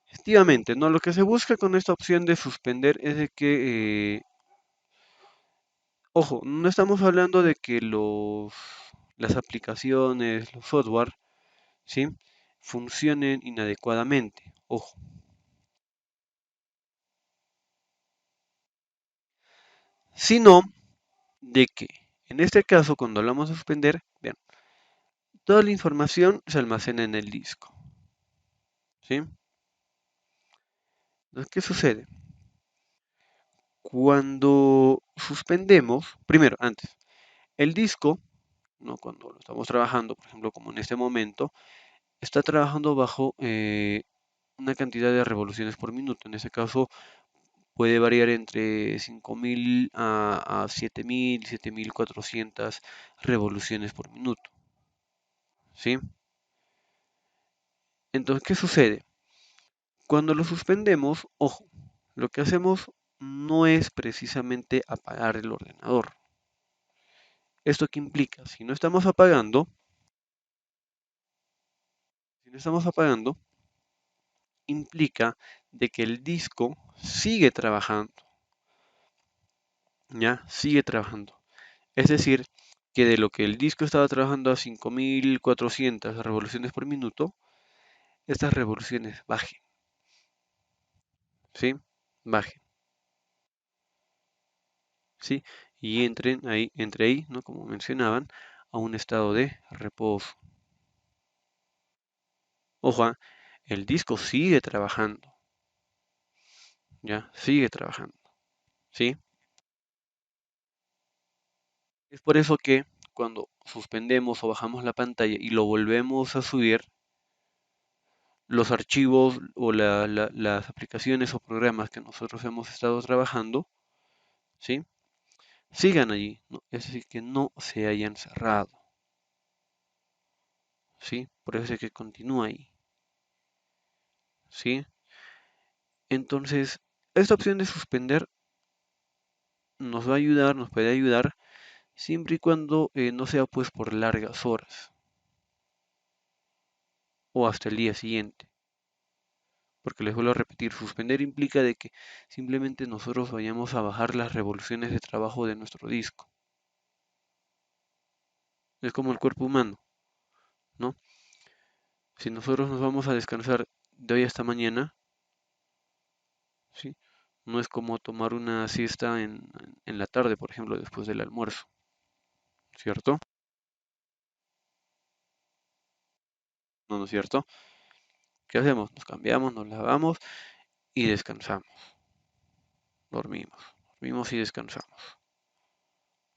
Efectivamente, ¿no? Lo que se busca con esta opción de suspender es de que, ojo, no estamos hablando de que las aplicaciones, los software, ¿sí? Funcionen inadecuadamente, ojo, sino de que, en este caso, cuando hablamos de suspender, vean, toda la información se almacena en el disco, ¿sí? Entonces, ¿qué sucede? Cuando suspendemos, primero, antes, el disco, ¿no? Cuando lo estamos trabajando, por ejemplo, como en este momento, está trabajando bajo una cantidad de revoluciones por minuto. En ese caso, puede variar entre 5000 a 7000, 7400 revoluciones por minuto, ¿sí? Entonces, ¿qué sucede? Cuando lo suspendemos, ojo, lo que hacemos no es precisamente apagar el ordenador. ¿Esto qué implica? Si no estamos apagando, implica de que el disco sigue trabajando, ¿ya? Sigue trabajando. Es decir, que de lo que el disco estaba trabajando a 5400 revoluciones por minuto, estas revoluciones bajen, ¿sí? Bajen, ¿sí? Y entre ahí, ¿no? Como mencionaban, a un estado de reposo. Ojo, el disco sigue trabajando, ¿ya? Sigue trabajando, ¿sí? Es por eso que cuando suspendemos o bajamos la pantalla y lo volvemos a subir, los archivos o las aplicaciones o programas que nosotros hemos estado trabajando, ¿sí? Sigan allí, ¿no? Es decir, que no se hayan cerrado, ¿sí? Por eso es que continúa ahí, ¿sí? Entonces, esta opción de suspender nos va a ayudar, nos puede ayudar, siempre y cuando no sea pues por largas horas o hasta el día siguiente. Porque les vuelvo a repetir, suspender implica de que simplemente nosotros vayamos a bajar las revoluciones de trabajo de nuestro disco. Es como el cuerpo humano, ¿no? Si nosotros nos vamos a descansar de hoy hasta mañana, ¿sí? No es como tomar una siesta en la tarde, por ejemplo, después del almuerzo, ¿cierto? ¿No, no es cierto? ¿Qué hacemos? Nos cambiamos, nos lavamos y descansamos. Dormimos, dormimos y descansamos.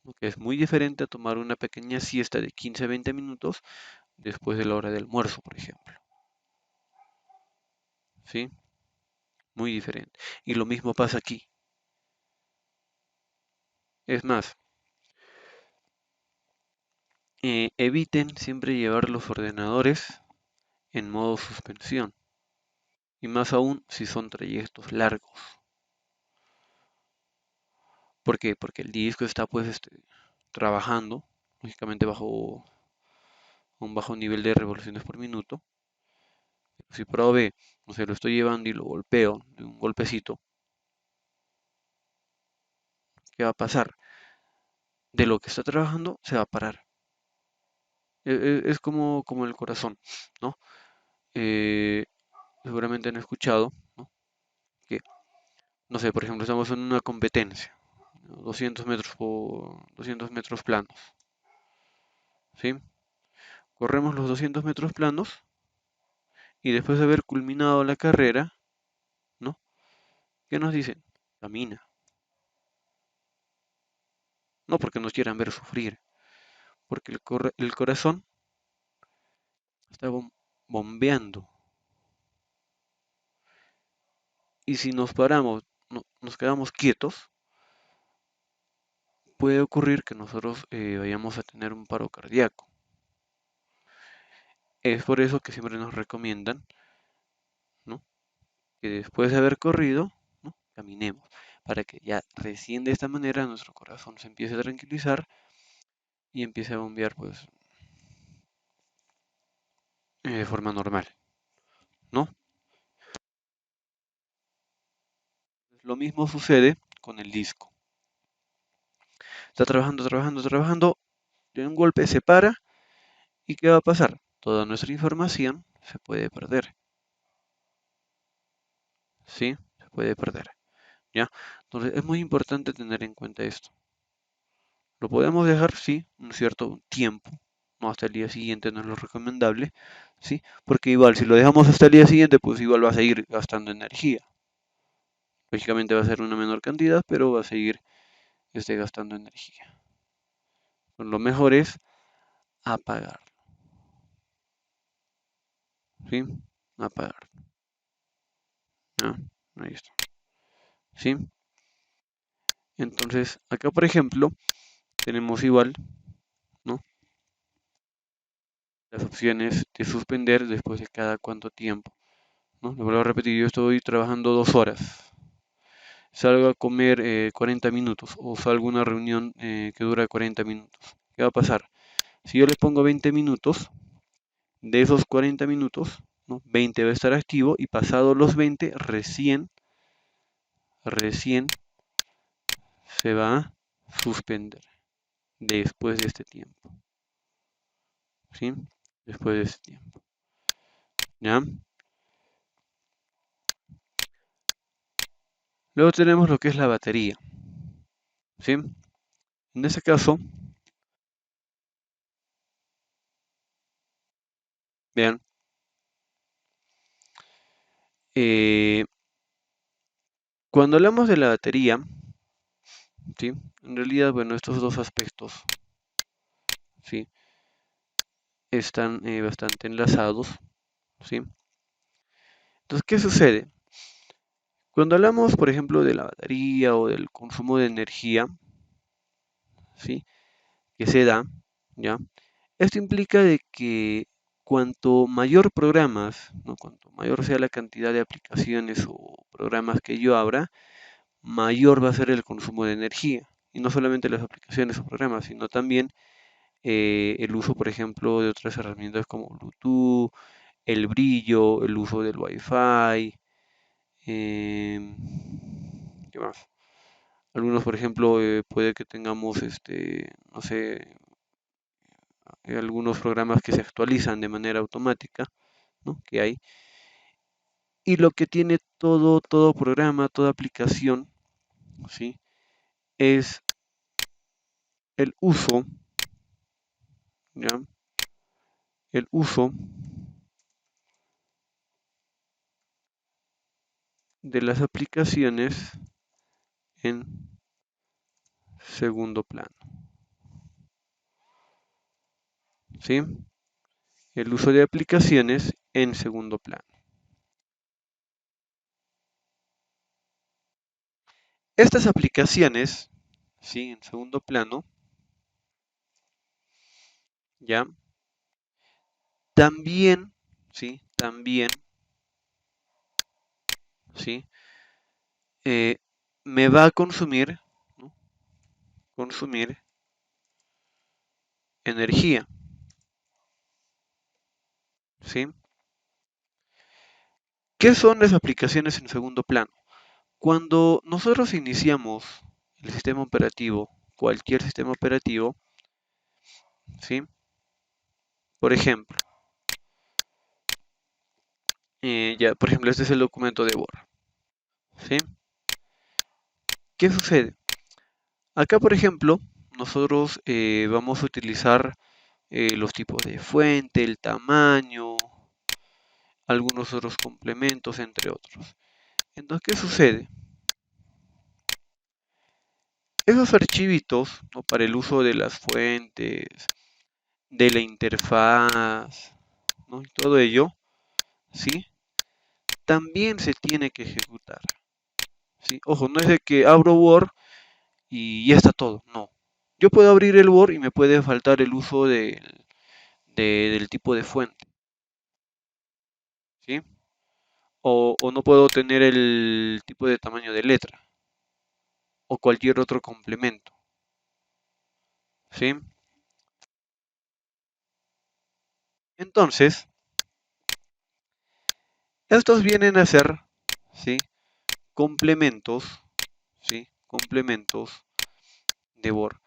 Lo que es muy diferente a tomar una pequeña siesta de 15 a 20 minutos después de la hora del almuerzo, por ejemplo. ¿Sí? Muy diferente. Y lo mismo pasa aquí. Es más, eviten siempre llevar los ordenadores en modo suspensión. Y más aún si son trayectos largos. ¿Por qué? Porque el disco está pues trabajando, lógicamente bajo un bajo nivel de revoluciones por minuto. Si probé, no sé, lo estoy llevando y lo golpeo de un golpecito, ¿qué va a pasar? De lo que está trabajando se va a parar. Es como el corazón, ¿no? Eh, seguramente han escuchado, ¿no? Que, no sé, por ejemplo, estamos en una competencia, ¿no? 200 metros por 200 metros planos, ¿sí? Corremos los 200 metros planos y después de haber culminado la carrera, ¿no? ¿Qué nos dicen? Camina. No porque nos quieran ver sufrir, porque el corazón está bombeando. Y si nos paramos, nos quedamos quietos, puede ocurrir que nosotros vayamos a tener un paro cardíaco. Es por eso que siempre nos recomiendan, ¿no? Que después de haber corrido, ¿no? Caminemos, para que ya recién de esta manera nuestro corazón se empiece a tranquilizar y empiece a bombear pues de forma normal, ¿no? Lo mismo sucede con el disco. Está trabajando, trabajando, trabajando, de un golpe se para y ¿qué va a pasar? Toda nuestra información se puede perder, ¿sí? Se puede perder, ¿ya? Entonces es muy importante tener en cuenta esto. Lo podemos dejar, sí, un cierto tiempo, no hasta el día siguiente no es lo recomendable, ¿sí? Porque igual, si lo dejamos hasta el día siguiente, pues igual va a seguir gastando energía. Lógicamente va a ser una menor cantidad, pero va a seguir gastando energía. Lo mejor es apagar, ¿sí? Apagar, ¿no? Ahí está, ¿sí? Entonces, acá por ejemplo, tenemos igual, ¿no? Las opciones de suspender después de cada cuánto tiempo, ¿no? Le vuelvo a repetir, yo estoy trabajando 2 horas, salgo a comer 40 minutos o salgo a una reunión que dura 40 minutos. ¿Qué va a pasar? Si yo le pongo 20 minutos, de esos 40 minutos, ¿no? 20 va a estar activo y pasados los 20 recién se va a suspender después de este tiempo, ¿sí? Después de este tiempo, ¿ya? Luego tenemos lo que es la batería, ¿sí? En ese caso, vean, eh, cuando hablamos de la batería, ¿sí? En realidad, bueno, estos dos aspectos ¿sí? Están bastante enlazados, ¿sí? Entonces, ¿qué sucede? Cuando hablamos, por ejemplo, de la batería o del consumo de energía, ¿sí? Que se da, ¿ya? Esto implica de que cuanto mayor programas, ¿no? Cuanto mayor sea la cantidad de aplicaciones o programas que yo abra, mayor va a ser el consumo de energía. Y no solamente las aplicaciones o programas, sino también el uso, por ejemplo, de otras herramientas como Bluetooth, el brillo, el uso del Wi-Fi, em, ¿qué más? Algunos, por ejemplo, puede que tengamos, no sé, algunos programas que se actualizan de manera automática, ¿no? Que hay. Y lo que tiene todo programa, toda aplicación, ¿sí? Es el uso, ¿ya? El uso de las aplicaciones en segundo plano, ¿sí? El uso de aplicaciones en segundo plano. Estas aplicaciones, ¿sí? En segundo plano, ¿ya? También, ¿sí? También, ¿sí? Eh, me va a consumir, ¿no? Consumir energía, ¿sí? ¿Qué son las aplicaciones en segundo plano? Cuando nosotros iniciamos el sistema operativo, cualquier sistema operativo, ¿sí? Por ejemplo, ya, por ejemplo, este es el documento de Word, ¿sí? ¿Qué sucede? Acá, por ejemplo, nosotros vamos a utilizar los tipos de fuente, el tamaño, algunos otros complementos, entre otros. Entonces, ¿qué sucede? Esos archivitos, ¿no? Para el uso de las fuentes, de la interfaz, ¿no? Y todo ello, ¿sí? También se tiene que ejecutar, ¿sí? Ojo, no es de que abro Word y ya está todo, no. Yo puedo abrir el Word y me puede faltar el uso del tipo de fuente, ¿sí? O no puedo tener el tipo de tamaño de letra o cualquier otro complemento, ¿sí? Entonces, estos vienen a ser, ¿sí? Complementos, ¿sí? Complementos de Word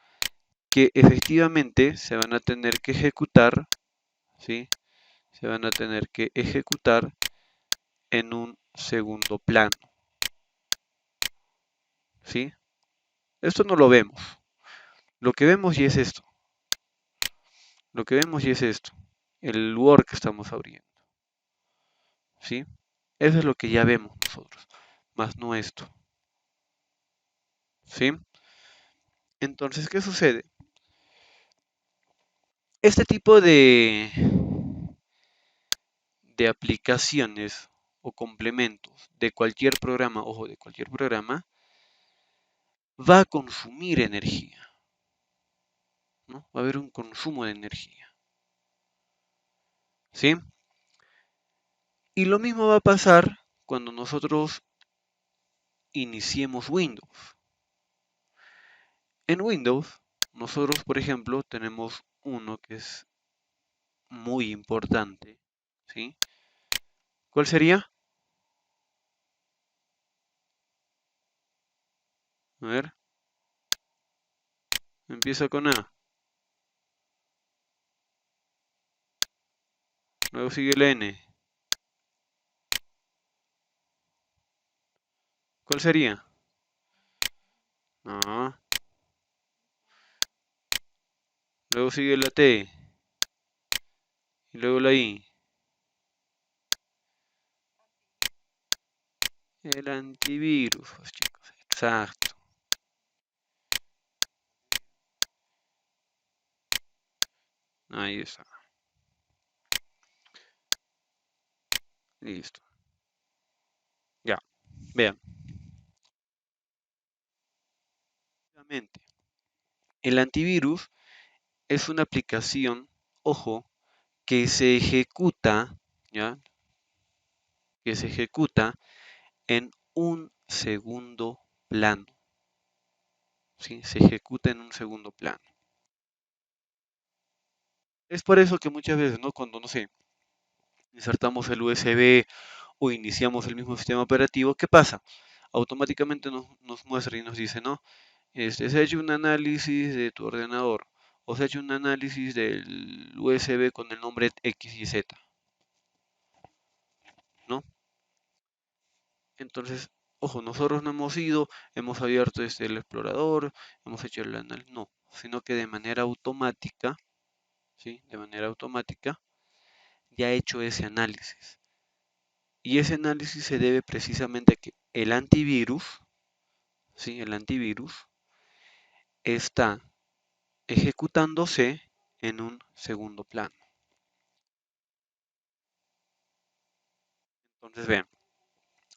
que efectivamente se van a tener que ejecutar, ¿sí? Se van a tener que ejecutar en un segundo plano, ¿sí? Esto no lo vemos. Lo que vemos y es esto. Lo que vemos y es esto. El Word que estamos abriendo, ¿sí? Eso es lo que ya vemos nosotros, más no esto, ¿sí? Entonces, ¿qué sucede? Este tipo de aplicaciones o complementos de cualquier programa, ojo, de cualquier programa, va a consumir energía, ¿no? Va a haber un consumo de energía, ¿sí? Y lo mismo va a pasar cuando nosotros iniciemos Windows. En Windows, nosotros, por ejemplo, tenemos uno que es muy importante, ¿sí? ¿Cuál sería? A ver, empieza con A, luego sigue el N. ¿Cuál sería? No, luego sigue la T y luego la I. El antivirus, pues, chicos, exacto. Ahí está. Listo. Ya. Vean. Nuevamente, el antivirus es una aplicación, ojo, que se ejecuta, ¿ya? Que se ejecuta en un segundo plano. ¿Sí? Se ejecuta en un segundo plano. Es por eso que muchas veces, ¿no? Cuando, no sé, insertamos el USB o iniciamos el mismo sistema operativo, ¿qué pasa? Automáticamente nos muestra y nos dice, ¿no? Se ha hecho un análisis de tu ordenador o se ha hecho un análisis del USB con el nombre X y Z, ¿no? Entonces, ojo, nosotros no hemos ido, hemos abierto el explorador, hemos hecho el análisis, no, sino que de manera automática, ¿sí? De manera automática, ya ha hecho ese análisis. Y ese análisis se debe precisamente a que el antivirus, ¿sí? El antivirus está ejecutándose en un segundo plano. Entonces, vean,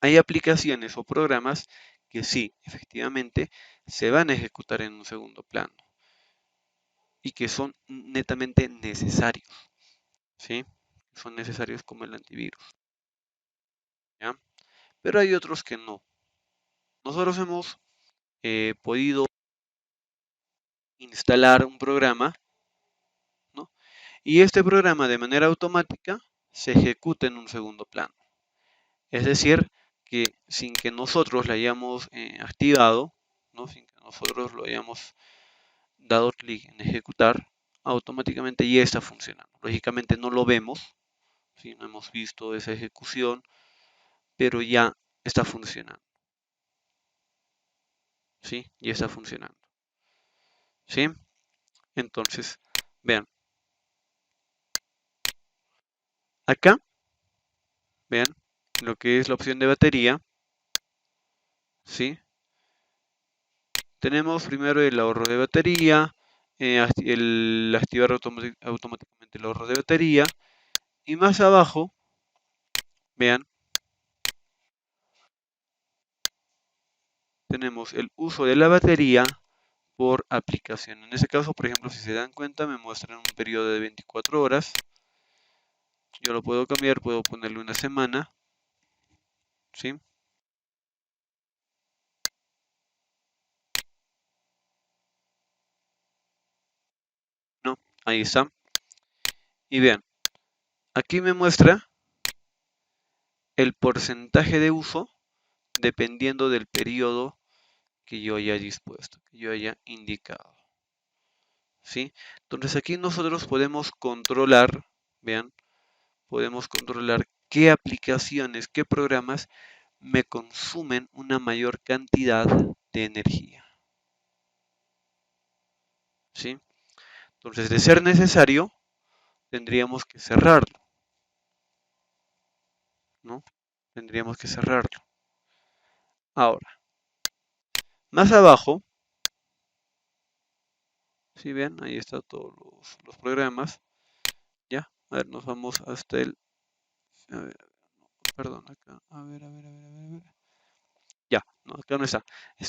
hay aplicaciones o programas que sí, efectivamente, se van a ejecutar en un segundo plano y que son netamente necesarios, ¿sí? Son necesarios como el antivirus, ¿ya? Pero hay otros que no. Nosotros hemos podido instalar un programa, ¿no? Y este programa de manera automática se ejecuta en un segundo plano. Es decir, que sin que nosotros lo hayamos activado, ¿no? Sin que nosotros lo hayamos dado clic en ejecutar, automáticamente ya está funcionando. Lógicamente no lo vemos, ¿sí? No hemos visto esa ejecución, pero ya está funcionando, ¿sí? Ya está funcionando, ¿sí? Entonces, vean, acá, vean, lo que es la opción de batería, ¿sí? Tenemos primero el ahorro de batería, el activar automáticamente el ahorro de batería, y más abajo, vean, tenemos el uso de la batería por aplicación. En este caso, por ejemplo, si se dan cuenta, me muestran un periodo de 24 horas. Yo lo puedo cambiar, puedo ponerle una semana, ¿sí? ¿No? Ahí está. Y vean, aquí me muestra el porcentaje de uso dependiendo del periodo que yo haya dispuesto, que yo haya indicado, ¿sí? Entonces aquí nosotros podemos controlar, vean, podemos controlar qué aplicaciones, qué programas me consumen una mayor cantidad de energía, ¿sí? Entonces, de ser necesario, tendríamos que cerrarlo, ¿no? Tendríamos que cerrarlo. Ahora, más abajo, si ven, ahí están todos los programas, ¿ya? A ver, nos vamos hasta el, a ver, perdón, acá, a ver. Ya, no, acá no está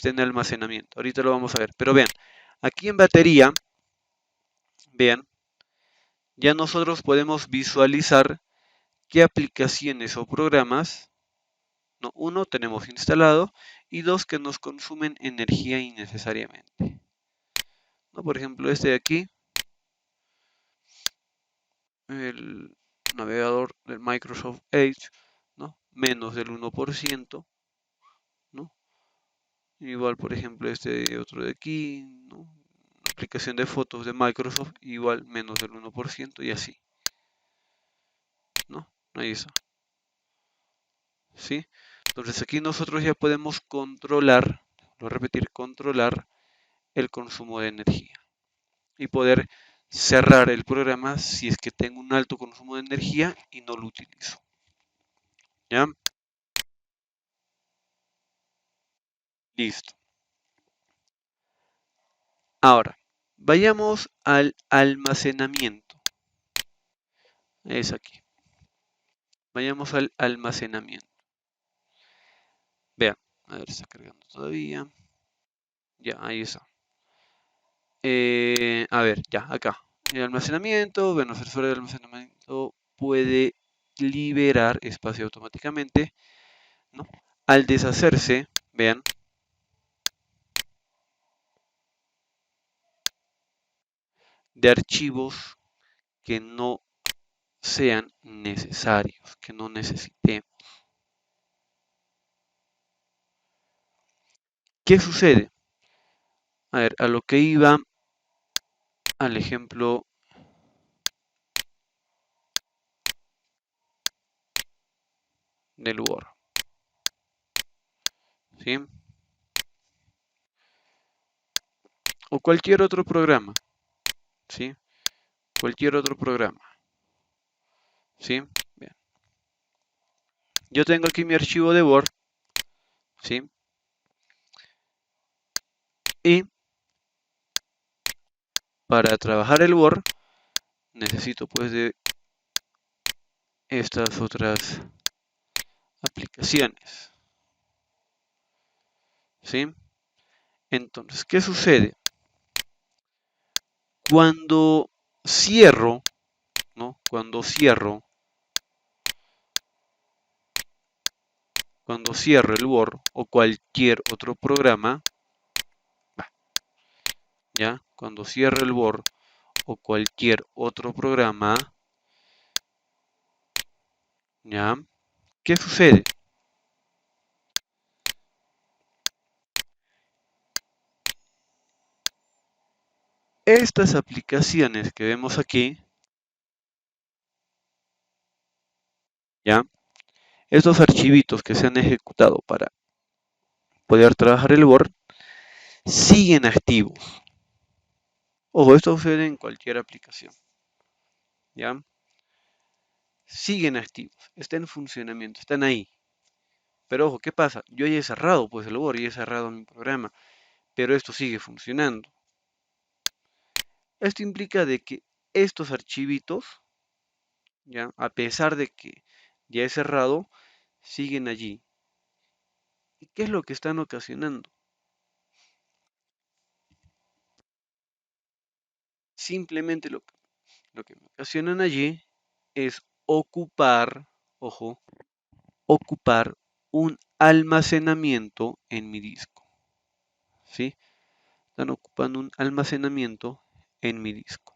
en almacenamiento, ahorita lo vamos a ver, pero vean, aquí en batería, vean, ya nosotros podemos visualizar qué aplicaciones o programas, no, uno, tenemos instalado y dos, que nos consumen energía innecesariamente. ¿No? Por ejemplo, este de aquí, el navegador del Microsoft Edge, ¿no? Menos del 1%, ¿no? Igual, por ejemplo, este otro de aquí, ¿no? Una aplicación de fotos de Microsoft, igual menos del 1% y así, ¿no? Ahí está, ¿sí? Entonces aquí nosotros ya podemos controlar, lo repetir, controlar el consumo de energía y poder cerrar el programa si es que tengo un alto consumo de energía y no lo utilizo. ¿Ya? Listo. Ahora, vayamos al almacenamiento. Es aquí. Vayamos al almacenamiento. Vean, a ver, está cargando todavía. Ya, ahí está. A ver, ya, acá. El almacenamiento, bueno, el sensor de almacenamiento puede liberar espacio automáticamente, ¿no? Al deshacerse, vean, de archivos que no sean necesarios, que no necesitemos. ¿Qué sucede? A ver, a lo que iba al ejemplo del Word, ¿sí? O cualquier otro programa, ¿sí? Cualquier otro programa, ¿sí? Bien. Yo tengo aquí mi archivo de Word, ¿sí? Y para trabajar el Word necesito pues de estas otras aplicaciones, ¿sí? Entonces, ¿qué sucede? Cuando cierro, ¿no? Cuando cierro el Word o cualquier otro programa, ¿ya? Cuando cierro el Word o cualquier otro programa, ¿ya? ¿Qué sucede? Estas aplicaciones que vemos aquí, ¿ya? Estos archivitos que se han ejecutado para poder trabajar el Word, siguen activos. Ojo, esto sucede en cualquier aplicación, ¿ya? Siguen activos, están en funcionamiento, están ahí. Pero ojo, ¿qué pasa? Yo ya he cerrado pues el Word, ya he cerrado mi programa, pero esto sigue funcionando. Esto implica de que estos archivitos, ¿ya? A pesar de que ya he cerrado, siguen allí. ¿Y qué es lo que están ocasionando? Simplemente lo que me ocasionan allí es ocupar, ojo, ocupar un almacenamiento en mi disco, ¿sí? Están ocupando un almacenamiento en mi disco,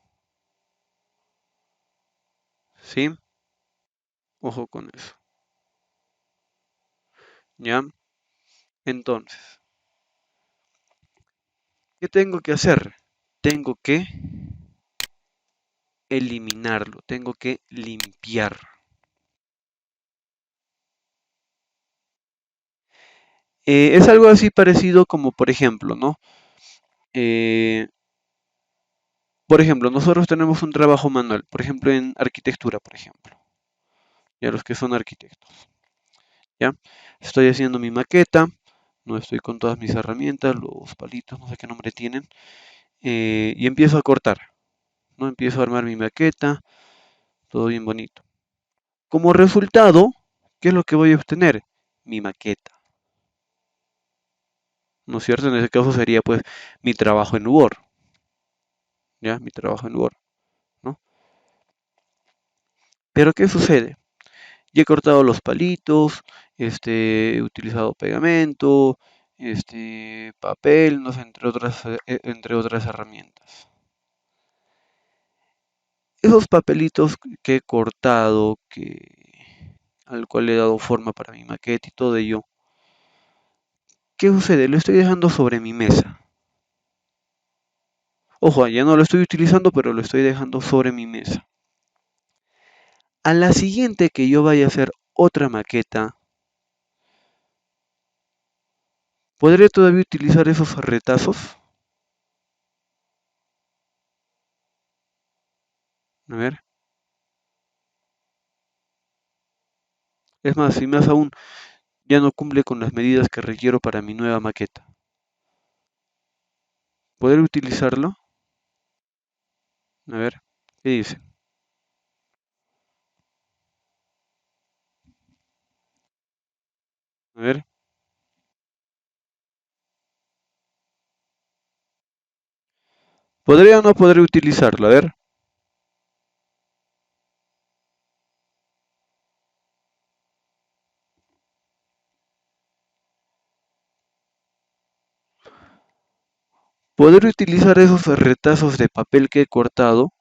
¿sí? Ojo con eso, ¿ya? Entonces, ¿qué tengo que hacer? Tengo que eliminarlo, tengo que limpiar. Es algo así parecido como, por ejemplo, ¿no? Eh, por ejemplo, nosotros tenemos un trabajo manual, por ejemplo, en arquitectura, por ejemplo, ya los que son arquitectos, ¿ya? Estoy haciendo mi maqueta, no estoy con todas mis herramientas, los palitos, no sé qué nombre tienen, y empiezo a cortar, ¿no? Empiezo a armar mi maqueta, todo bien bonito. Como resultado, ¿qué es lo que voy a obtener? Mi maqueta, ¿no es cierto? En ese caso sería pues mi trabajo en Word, ¿ya? Mi trabajo en Word, ¿no? Pero ¿qué sucede? Ya he cortado los palitos, he utilizado pegamento, papel, no sé, entre otras herramientas. Esos papelitos que he cortado, al cual le he dado forma para mi maqueta y todo ello, ¿qué sucede? Lo estoy dejando sobre mi mesa. Ojo, ya no lo estoy utilizando, pero lo estoy dejando sobre mi mesa. A la siguiente que yo vaya a hacer otra maqueta, ¿podré todavía utilizar esos retazos? A ver. Es más, si más aún, ya no cumple con las medidas que requiero para mi nueva maqueta. ¿Podré utilizarlo? A ver, ¿qué dice? A ver. ¿Podría o no podría utilizarlo? A ver. ¿Podré utilizar esos retazos de papel que he cortado?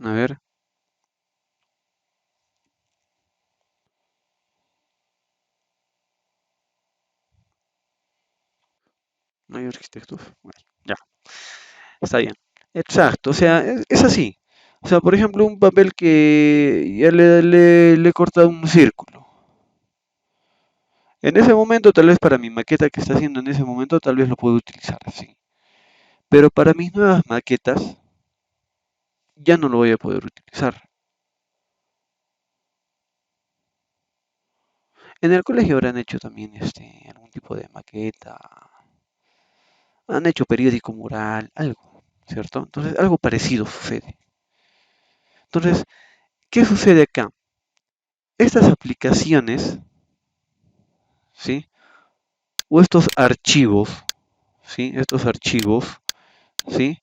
A ver. No hay arquitectos. Bueno, ya. Está bien. Exacto. O sea, es así. O sea, por ejemplo, un papel que ya le he cortado un círculo. En ese momento, tal vez para mi maqueta que está haciendo en ese momento, tal vez lo puedo utilizar así. Pero para mis nuevas maquetas, ya no lo voy a poder utilizar. En el colegio habrán hecho también algún tipo de maqueta, han hecho periódico mural, algo, ¿cierto? Entonces, algo parecido sucede. Entonces, ¿qué sucede acá? Estas aplicaciones, ¿sí? O estos archivos, ¿sí? Estos archivos, ¿sí?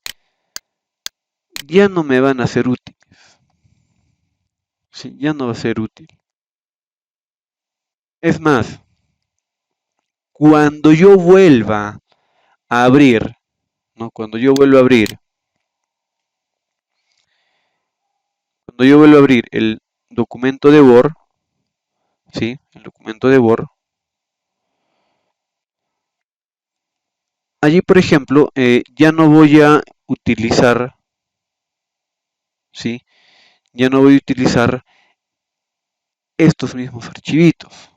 Ya no me van a ser útiles, ¿sí? Ya no va a ser útil. Es más, cuando yo vuelva a abrir, ¿no? Cuando yo vuelvo a abrir el documento de Word, ¿sí? El documento de Word, allí, por ejemplo, ya no voy a utilizar, ¿sí? Ya no voy a utilizar estos mismos archivitos,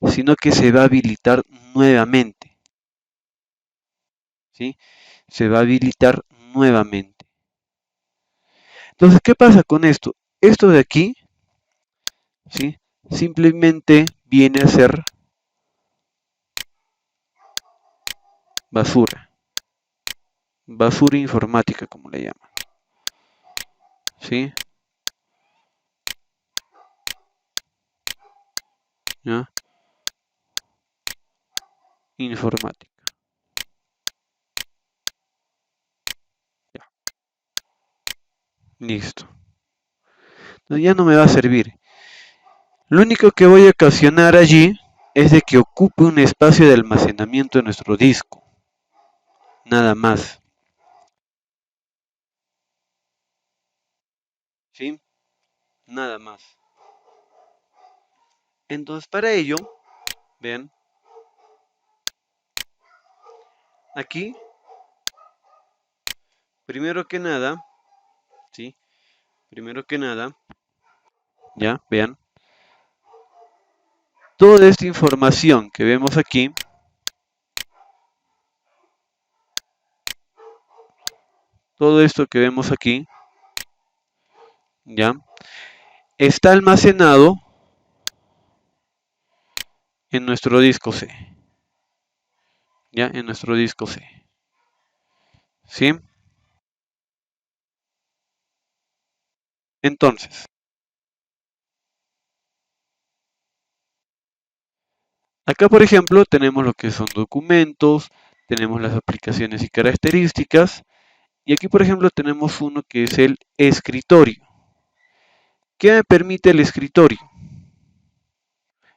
sino que se va a habilitar nuevamente, ¿sí? Se va a habilitar nuevamente. Entonces, ¿qué pasa con esto? Esto de aquí, ¿sí? Simplemente viene a ser basura, basura informática, como le llaman, ¿sí? ¿Ya? Informática. Ya, listo. Entonces ya no me va a servir. Lo único que voy a ocasionar allí es de que ocupe un espacio de almacenamiento en nuestro disco. Nada más. ¿Sí? Nada más. Entonces, para ello, vean, aquí, primero que nada, ¿sí? Primero que nada, ya, vean, toda esta información que vemos aquí, todo esto que vemos aquí, ya, está almacenado en nuestro disco C, ya, en nuestro disco C, ¿sí? Entonces, acá, por ejemplo, tenemos lo que son documentos, tenemos las aplicaciones y características, y aquí, por ejemplo, tenemos uno que es el escritorio. ¿Qué me permite el escritorio?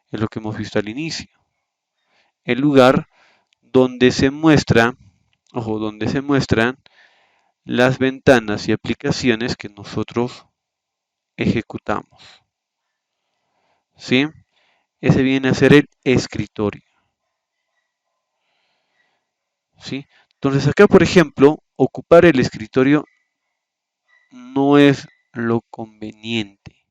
Es lo que hemos visto al inicio. El lugar donde se muestra, ojo, donde se muestran las ventanas y aplicaciones que nosotros ejecutamos. ¿Sí? Ese viene a ser el escritorio. ¿Sí? Entonces acá, por ejemplo, ocupar el escritorio no es lo conveniente.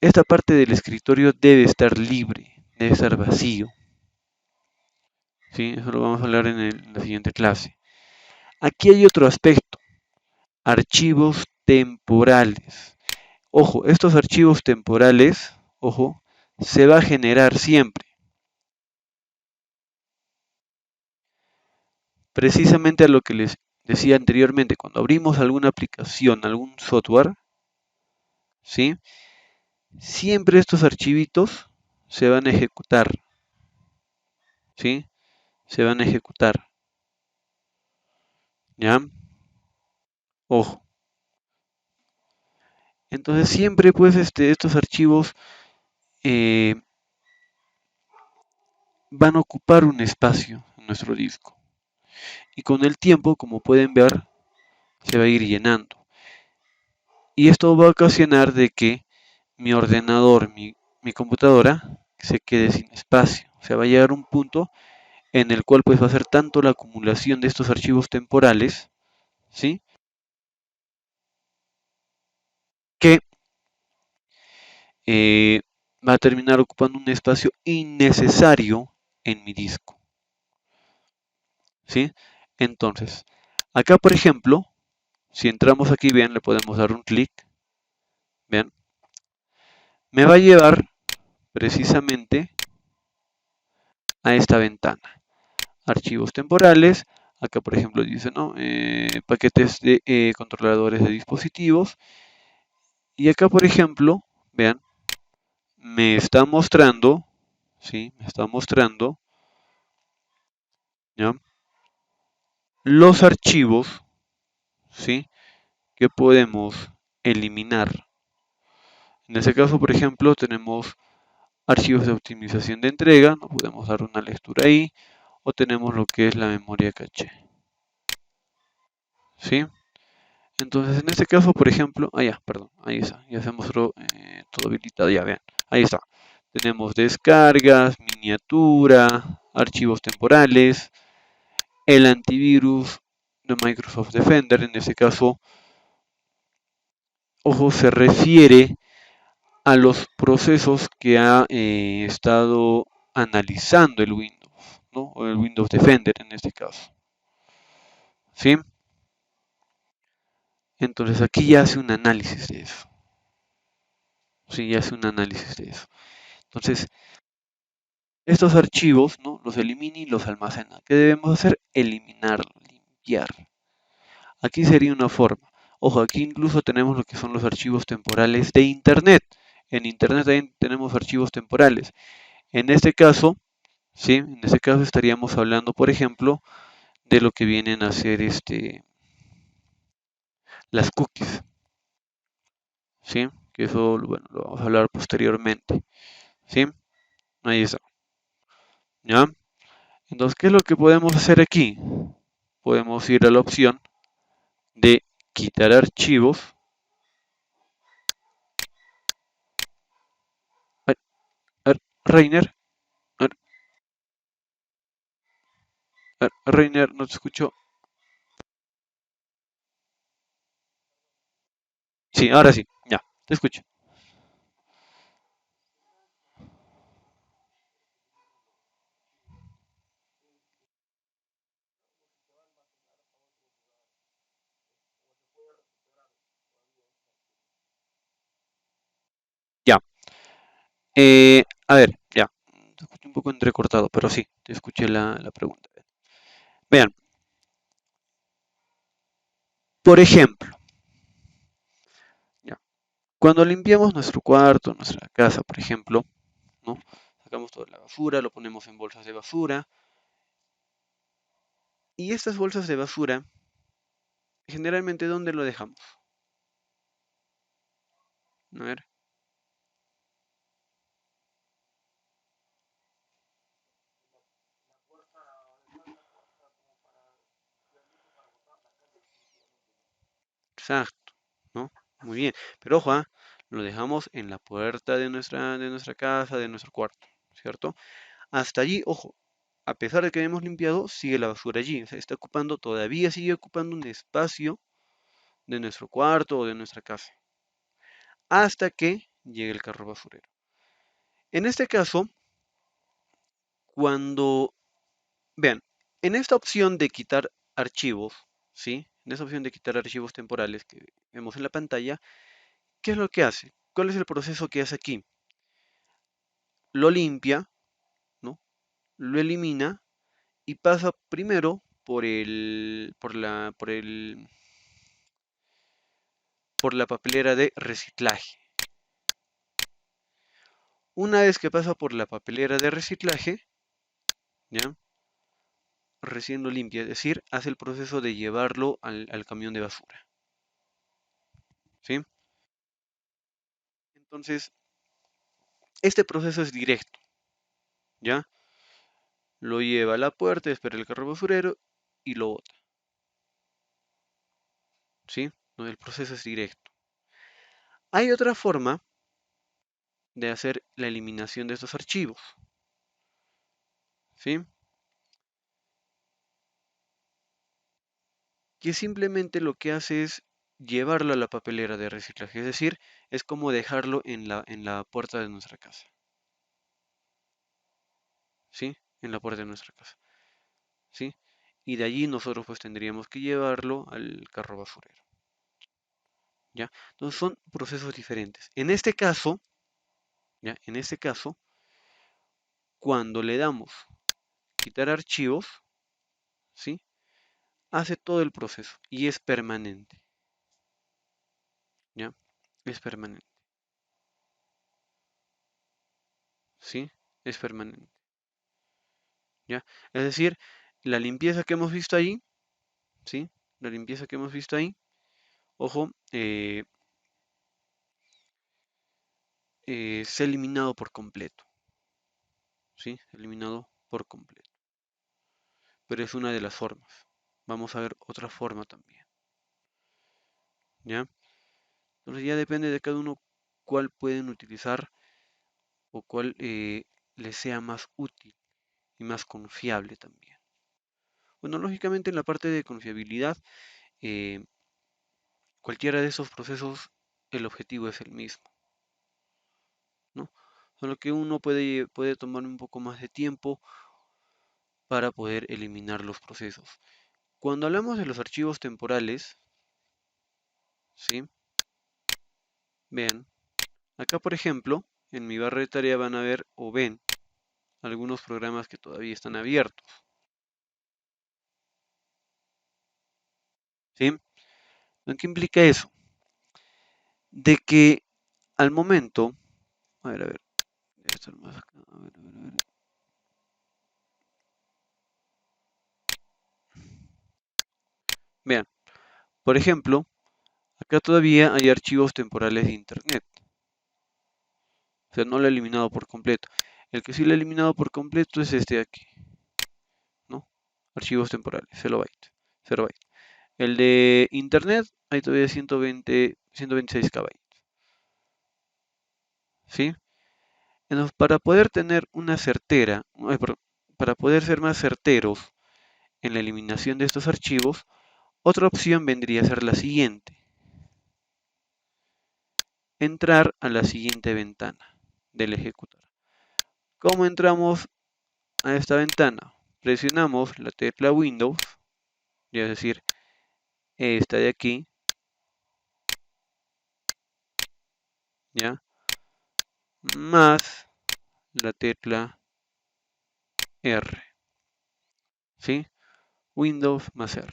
Esta parte del escritorio debe estar libre, debe estar vacío. ¿Sí? Eso lo vamos a hablar en la siguiente clase. Aquí hay otro aspecto, archivos temporales. Ojo, estos archivos temporales, ojo, se va a generar siempre. Precisamente a lo que les decía anteriormente, cuando abrimos alguna aplicación, algún software, ¿sí? Siempre estos archivitos se van a ejecutar, ¿sí? Se van a ejecutar, ¿ya? Ojo. Entonces siempre pues estos archivos eh, van a ocupar un espacio en nuestro disco. Y con el tiempo, como pueden ver, se va a ir llenando. Y esto va a ocasionar de que mi ordenador, mi computadora, se quede sin espacio. O sea, va a llegar un punto en el cual pues va a ser tanto la acumulación de estos archivos temporales, ¿sí? Que eh, va a terminar ocupando un espacio innecesario en mi disco, ¿sí? Entonces, acá por ejemplo, si entramos aquí bien, le podemos dar un clic, vean, me va a llevar precisamente a esta ventana. Archivos temporales, acá por ejemplo dice, ¿no? Paquetes de controladores de dispositivos. Y acá por ejemplo, vean, me está mostrando, ¿sí? Me está mostrando, ¿ya? Los archivos, ¿sí? Que podemos eliminar. En este caso, por ejemplo, tenemos archivos de optimización de entrega, no podemos dar una lectura ahí, o tenemos lo que es la memoria caché, ¿sí? Entonces, en este caso, por ejemplo, ya, perdón, ahí está, ya se mostró todo habilitado, ya vean, ahí está. Tenemos descargas, miniatura, archivos temporales, el antivirus de Microsoft Defender, en este caso, ojo, se refiere a los procesos que ha estado analizando el Windows, ¿no? O el Windows Defender en este caso, ¿sí? Entonces aquí ya hace un análisis de eso, ¿sí? Ya hace un análisis de eso. Entonces, estos archivos, ¿no? Los elimina y los almacena. ¿Qué debemos hacer? Eliminarlo, limpiar. Aquí sería una forma. Ojo, aquí incluso tenemos lo que son los archivos temporales de Internet. En Internet también tenemos archivos temporales. En este caso, ¿sí? En este caso estaríamos hablando, por ejemplo, de lo que vienen a ser las cookies, ¿sí? Que eso, bueno, lo vamos a hablar posteriormente, ¿sí? Ahí está, ¿ya? Entonces, ¿qué es lo que podemos hacer aquí? Podemos ir a la opción de quitar archivos. Reiner, Reiner, no te escucho. Sí, ahora sí, ya, te escucho. Ya. A ver, ya. Te escuché un poco entrecortado, pero sí, te escuché la pregunta. Vean, por ejemplo, ya, cuando limpiamos nuestro cuarto, nuestra casa, por ejemplo, ¿no? Sacamos toda la basura, lo ponemos en bolsas de basura. Y estas bolsas de basura, generalmente, ¿dónde lo dejamos? A ver, exacto, ¿no? Muy bien. Pero ojo, lo dejamos en la puerta de nuestra casa, de nuestro cuarto, ¿cierto? Hasta allí, ojo, a pesar de que hemos limpiado, sigue la basura allí. O sea, está ocupando, todavía sigue ocupando un espacio de nuestro cuarto o de nuestra casa. Hasta que llegue el carro basurero. En este caso, cuando, vean, en esta opción de quitar archivos, ¿sí? En esta opción de quitar archivos temporales que vemos en la pantalla, ¿qué es lo que hace? ¿Cuál es el proceso que hace aquí? Lo limpia, ¿no? Lo elimina y pasa primero por la papelera de reciclaje. Una vez que pasa por la papelera de reciclaje, ¿ya? Recién lo limpia, es decir, hace el proceso de llevarlo al camión de basura. ¿Sí? Entonces, este proceso es directo, ¿ya? Lo lleva a la puerta, espera el carro basurero y lo bota. ¿Sí? No, el proceso es directo. Hay otra forma de hacer la eliminación de estos archivos. ¿Sí? Que simplemente lo que hace es llevarlo a la papelera de reciclaje, es decir, es como dejarlo en la puerta de nuestra casa. ¿Sí? En la puerta de nuestra casa. ¿Sí? Y de allí nosotros pues tendríamos que llevarlo al carro basurero. ¿Ya? Entonces son procesos diferentes. En este caso, ¿ya? En este caso, cuando le damos quitar archivos, ¿sí? Hace todo el proceso y es permanente, ¿ya? Es permanente, ¿sí? Es permanente, ¿ya? Es decir, la limpieza que hemos visto ahí, ¿sí? La limpieza que hemos visto ahí, ojo, se ha eliminado por completo, ¿sí? Eliminado por completo. Pero es una de las formas. Vamos a ver otra forma también, ¿ya? Entonces ya depende de cada uno cuál pueden utilizar o cuál les sea más útil y más confiable también. Bueno, lógicamente en la parte de confiabilidad, eh, cualquiera de esos procesos, el objetivo es el mismo, ¿no? Solo que uno puede tomar un poco más de tiempo para poder eliminar los procesos. Cuando hablamos de los archivos temporales, ¿sí? Vean, acá por ejemplo, en mi barra de tarea van a ver o ven algunos programas que todavía están abiertos, ¿sí? ¿Qué implica eso? De que al momento, a ver, debe estar más acá, a ver. Vean, por ejemplo, acá todavía hay archivos temporales de internet. O sea, no lo he eliminado por completo. El que sí lo he eliminado por completo es este de aquí, ¿no? Archivos temporales, 0 byte. El de internet hay todavía 126 KB, ¿sí? Entonces, para poder tener una certera, para poder ser más certeros en la eliminación de estos archivos, otra opción vendría a ser la siguiente. Entrar a la siguiente ventana del ejecutor. ¿Cómo entramos a esta ventana? Presionamos la tecla Windows, es decir, esta de aquí, ¿ya? Más la tecla R, ¿sí? Windows más R.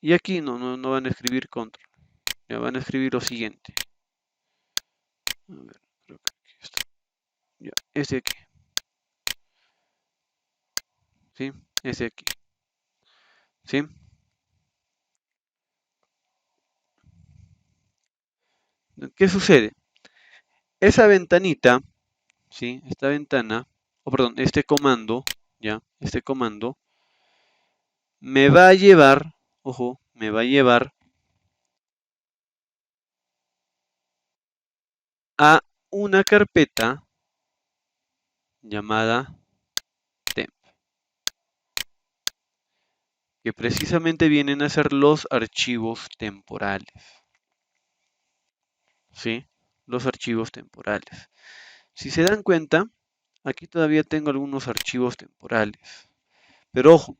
Y aquí no van a escribir control, ya van a escribir lo siguiente. A ver, creo que aquí está. Ya, este aquí, ¿sí? Este aquí, ¿sí? ¿Qué sucede? Esa ventanita, ¿sí? Esta ventana, o perdón, este comando, ¿ya? Este comando me va a llevar, ojo, me va a llevar a una carpeta llamada temp, que precisamente vienen a ser los archivos temporales, ¿sí? Los archivos temporales. Si se dan cuenta, aquí todavía tengo algunos archivos temporales, pero ojo,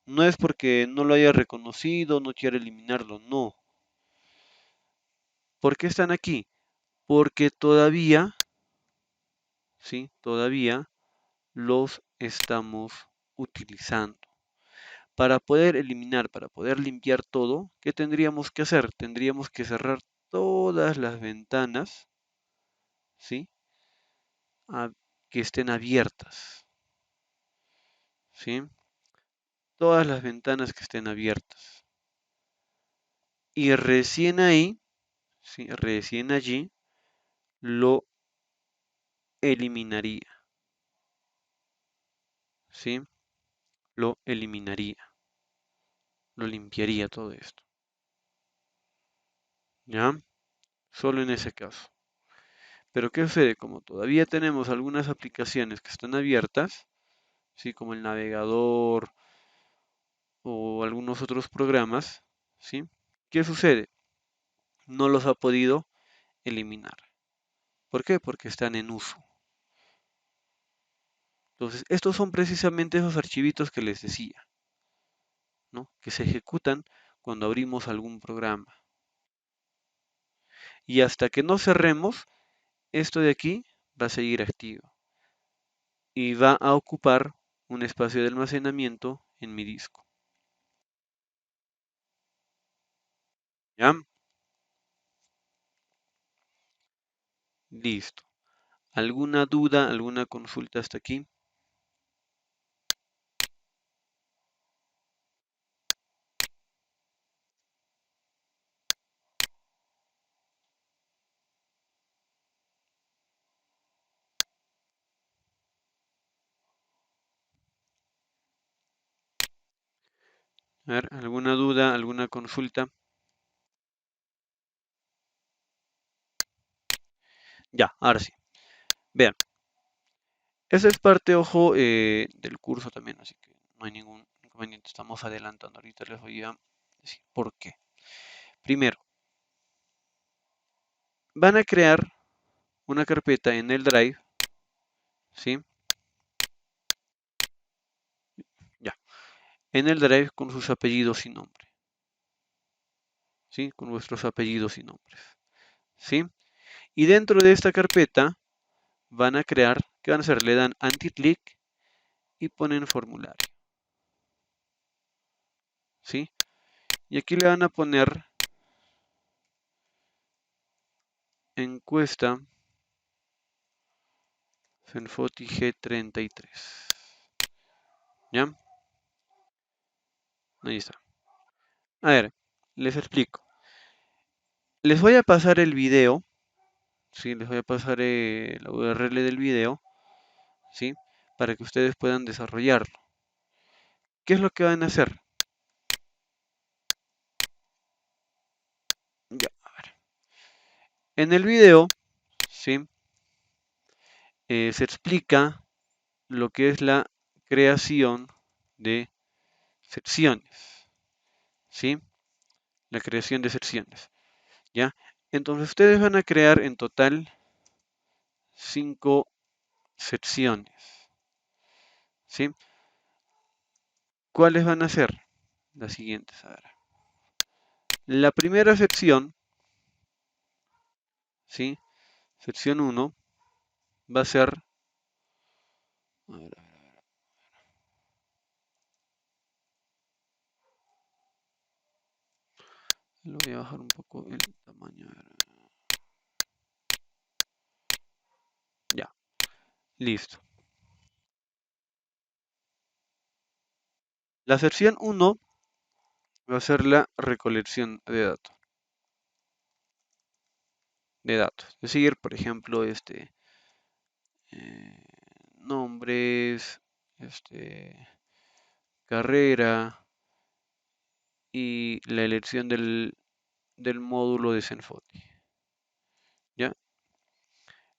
no es porque no lo haya reconocido, no quiera eliminarlo, no. ¿Por qué están aquí? Porque todavía, ¿sí? Todavía los estamos utilizando. Para poder eliminar, para poder limpiar todo, ¿qué tendríamos que hacer? Tendríamos que cerrar todas las ventanas, ¿sí? Que estén abiertas, ¿sí? Todas las ventanas que estén abiertas. Y recién ahí, ¿sí? Recién allí, lo eliminaría, ¿sí? Lo eliminaría, lo limpiaría todo esto, ¿ya? Solo en ese caso. Pero ¿qué sucede? Como todavía tenemos algunas aplicaciones que están abiertas, ¿sí? Como el navegador o algunos otros programas, ¿sí? ¿Qué sucede? No los ha podido eliminar. ¿Por qué? Porque están en uso. Entonces, estos son precisamente esos archivitos que les decía, ¿no? Que se ejecutan cuando abrimos algún programa. Y hasta que no cerremos, esto de aquí va a seguir activo y va a ocupar un espacio de almacenamiento en mi disco. ¿Ya? Listo. ¿Alguna duda, alguna consulta hasta aquí? A ver, ¿alguna duda, alguna consulta? Ya, ahora sí. Vean, esa es parte, ojo, del curso también, así que no hay ningún inconveniente. Estamos adelantando. Ahorita les voy a decir por qué. Primero, van a crear una carpeta en el Drive, ¿sí? Ya, en el Drive con sus apellidos y nombre, ¿sí? Con vuestros apellidos y nombres, ¿sí? Y dentro de esta carpeta van a crear, ¿qué van a hacer? Le dan anti-click y ponen formulario, ¿sí? Y aquí le van a poner encuesta Senfoti G33. ¿Ya? Ahí está. A ver, les explico. Les voy a pasar el video, ¿sí? Les voy a pasar la URL del video, ¿sí? Para que ustedes puedan desarrollarlo. ¿Qué es lo que van a hacer? Ya, a ver. En el video, ¿sí? Se explica lo que es la creación de secciones, ¿sí? La creación de secciones, ¿ya? Entonces ustedes van a crear en total 5 secciones, ¿sí? ¿Cuáles van a ser? Las siguientes, a ver. La primera sección, ¿sí? Sección 1 va a ser, a ver, lo voy a bajar un poco el tamaño, a ver. Ya, listo. La sección 1 va a ser la recolección de datos. Es decir, por ejemplo, eh, nombres, carrera y la elección del módulo de Zenfoti. ¿Ya?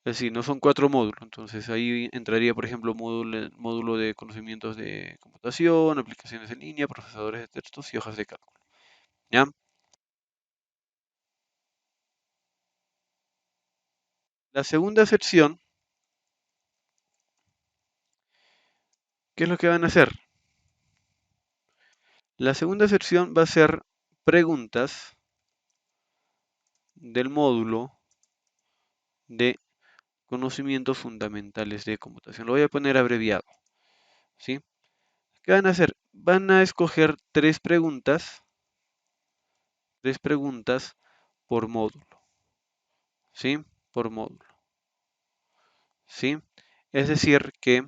Es decir, no son 4 módulos, entonces ahí entraría, por ejemplo, módulo de conocimientos de computación, aplicaciones en línea, procesadores de textos y hojas de cálculo. ¿Ya? La segunda sección, ¿qué es lo que van a hacer? La segunda sección va a ser preguntas del módulo de conocimientos fundamentales de computación. Lo voy a poner abreviado, ¿sí? ¿Qué van a hacer? van a escoger tres preguntas por módulo, ¿sí? Por módulo, ¿sí? Es decir que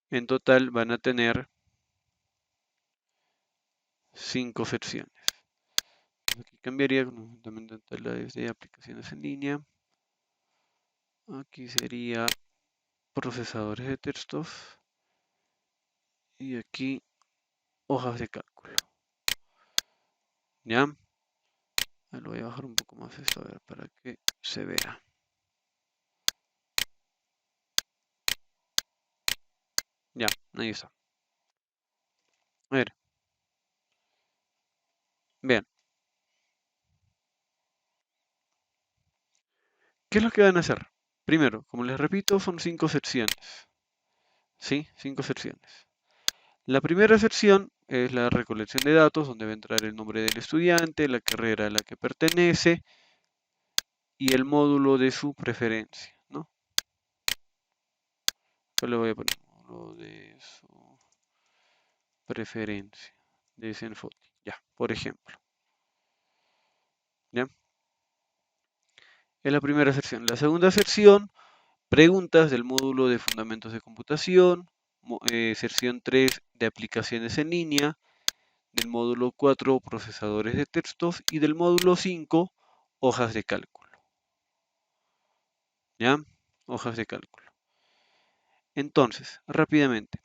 en total van a tener 5 secciones. Aquí cambiaría con fundamentales de aplicaciones en línea. Aquí sería procesadores de textos. Y aquí hojas de cálculo. ¿Ya? Lo voy a bajar un poco más esto, a ver, para que se vea. Ya, ahí está. A ver, vean. ¿Qué es lo que van a hacer? Primero, como les repito, son 5 secciones. ¿Sí? 5 secciones. La primera sección es la recolección de datos, donde va a entrar el nombre del estudiante, la carrera a la que pertenece y el módulo de su preferencia, ¿no? Yo le voy a poner módulo de su preferencia, de Zenfoti, ya, por ejemplo. ¿Ya? Es la primera sección. La segunda sección, preguntas del módulo de fundamentos de computación, sección 3 de aplicaciones en línea, del módulo 4 procesadores de textos y del módulo 5 hojas de cálculo. ¿Ya? Hojas de cálculo. Entonces, rápidamente,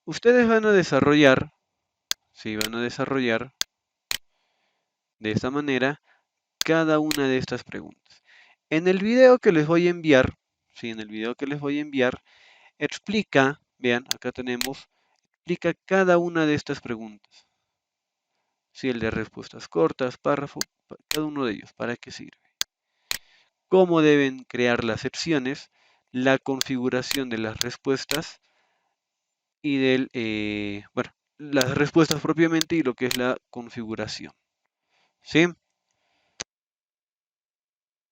ustedes van a desarrollar, sí, van a desarrollar de esta manera cada una de estas preguntas. En el video que les voy a enviar, sí, en el video que les voy a enviar, explica, vean, acá tenemos, explica cada una de estas preguntas. Sí, el de respuestas cortas, párrafo, cada uno de ellos, ¿para qué sirve? Cómo deben crear las secciones, la configuración de las respuestas y bueno, las respuestas propiamente y lo que es la configuración. ¿Sí?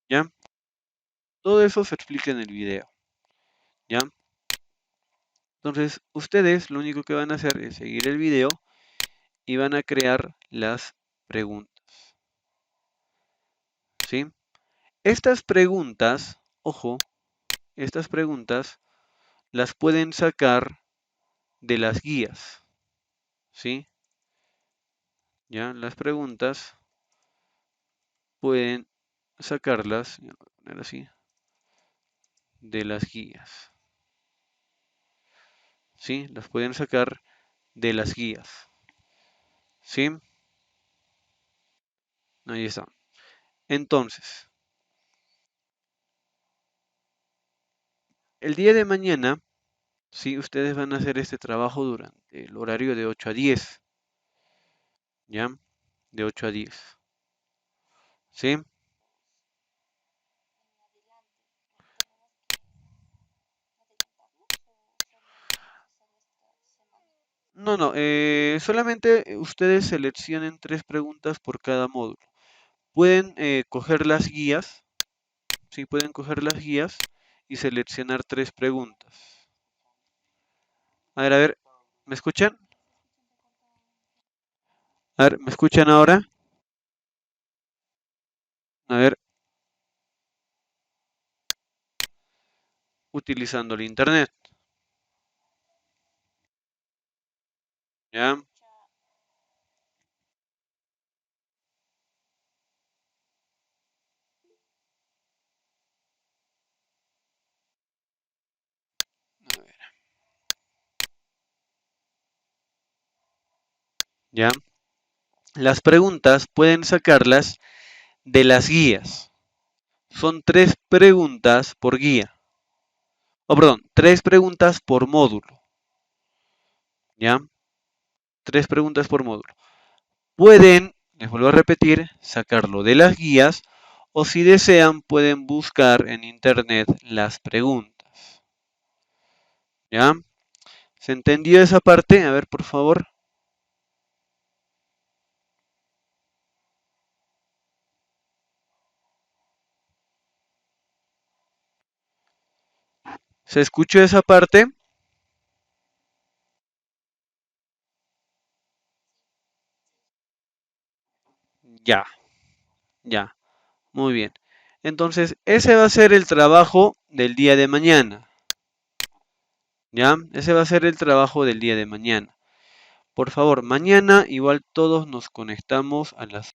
¿Ya? Todo eso se explica en el video. ¿Ya? Entonces, ustedes lo único que van a hacer es seguir el video y van a crear las preguntas. ¿Sí? Estas preguntas, ojo, estas preguntas las pueden sacar de las guías. ¿Sí? ¿Ya? Las preguntas pueden sacarlas, voy a poner así, de las guías. ¿Sí? Las pueden sacar de las guías. ¿Sí? Ahí está. Entonces, el día de mañana, sí, ustedes van a hacer este trabajo durante el horario de 8 a 10. ¿Ya? De 8 a 10. ¿Sí? No, no, solamente ustedes seleccionen 3 preguntas por cada módulo. Pueden coger las guías, sí, pueden coger las guías y seleccionar 3 preguntas. A ver, ¿me escuchan? A ver, ¿me escuchan ahora? A ver, utilizando el internet. ¿Ya? A ver, ¿ya? Las preguntas pueden sacarlas de las guías. Son 3 preguntas por guía. O perdón, 3 preguntas por módulo. ¿Ya? 3 preguntas por módulo. Pueden, les vuelvo a repetir, sacarlo de las guías o si desean pueden buscar en internet las preguntas. ¿Ya? ¿Se entendió esa parte? A ver, por favor. ¿Se escuchó esa parte? Ya, ya, muy bien. Entonces, ese va a ser el trabajo del día de mañana. ¿Ya? Ese va a ser el trabajo del día de mañana. Por favor, mañana igual todos nos conectamos a las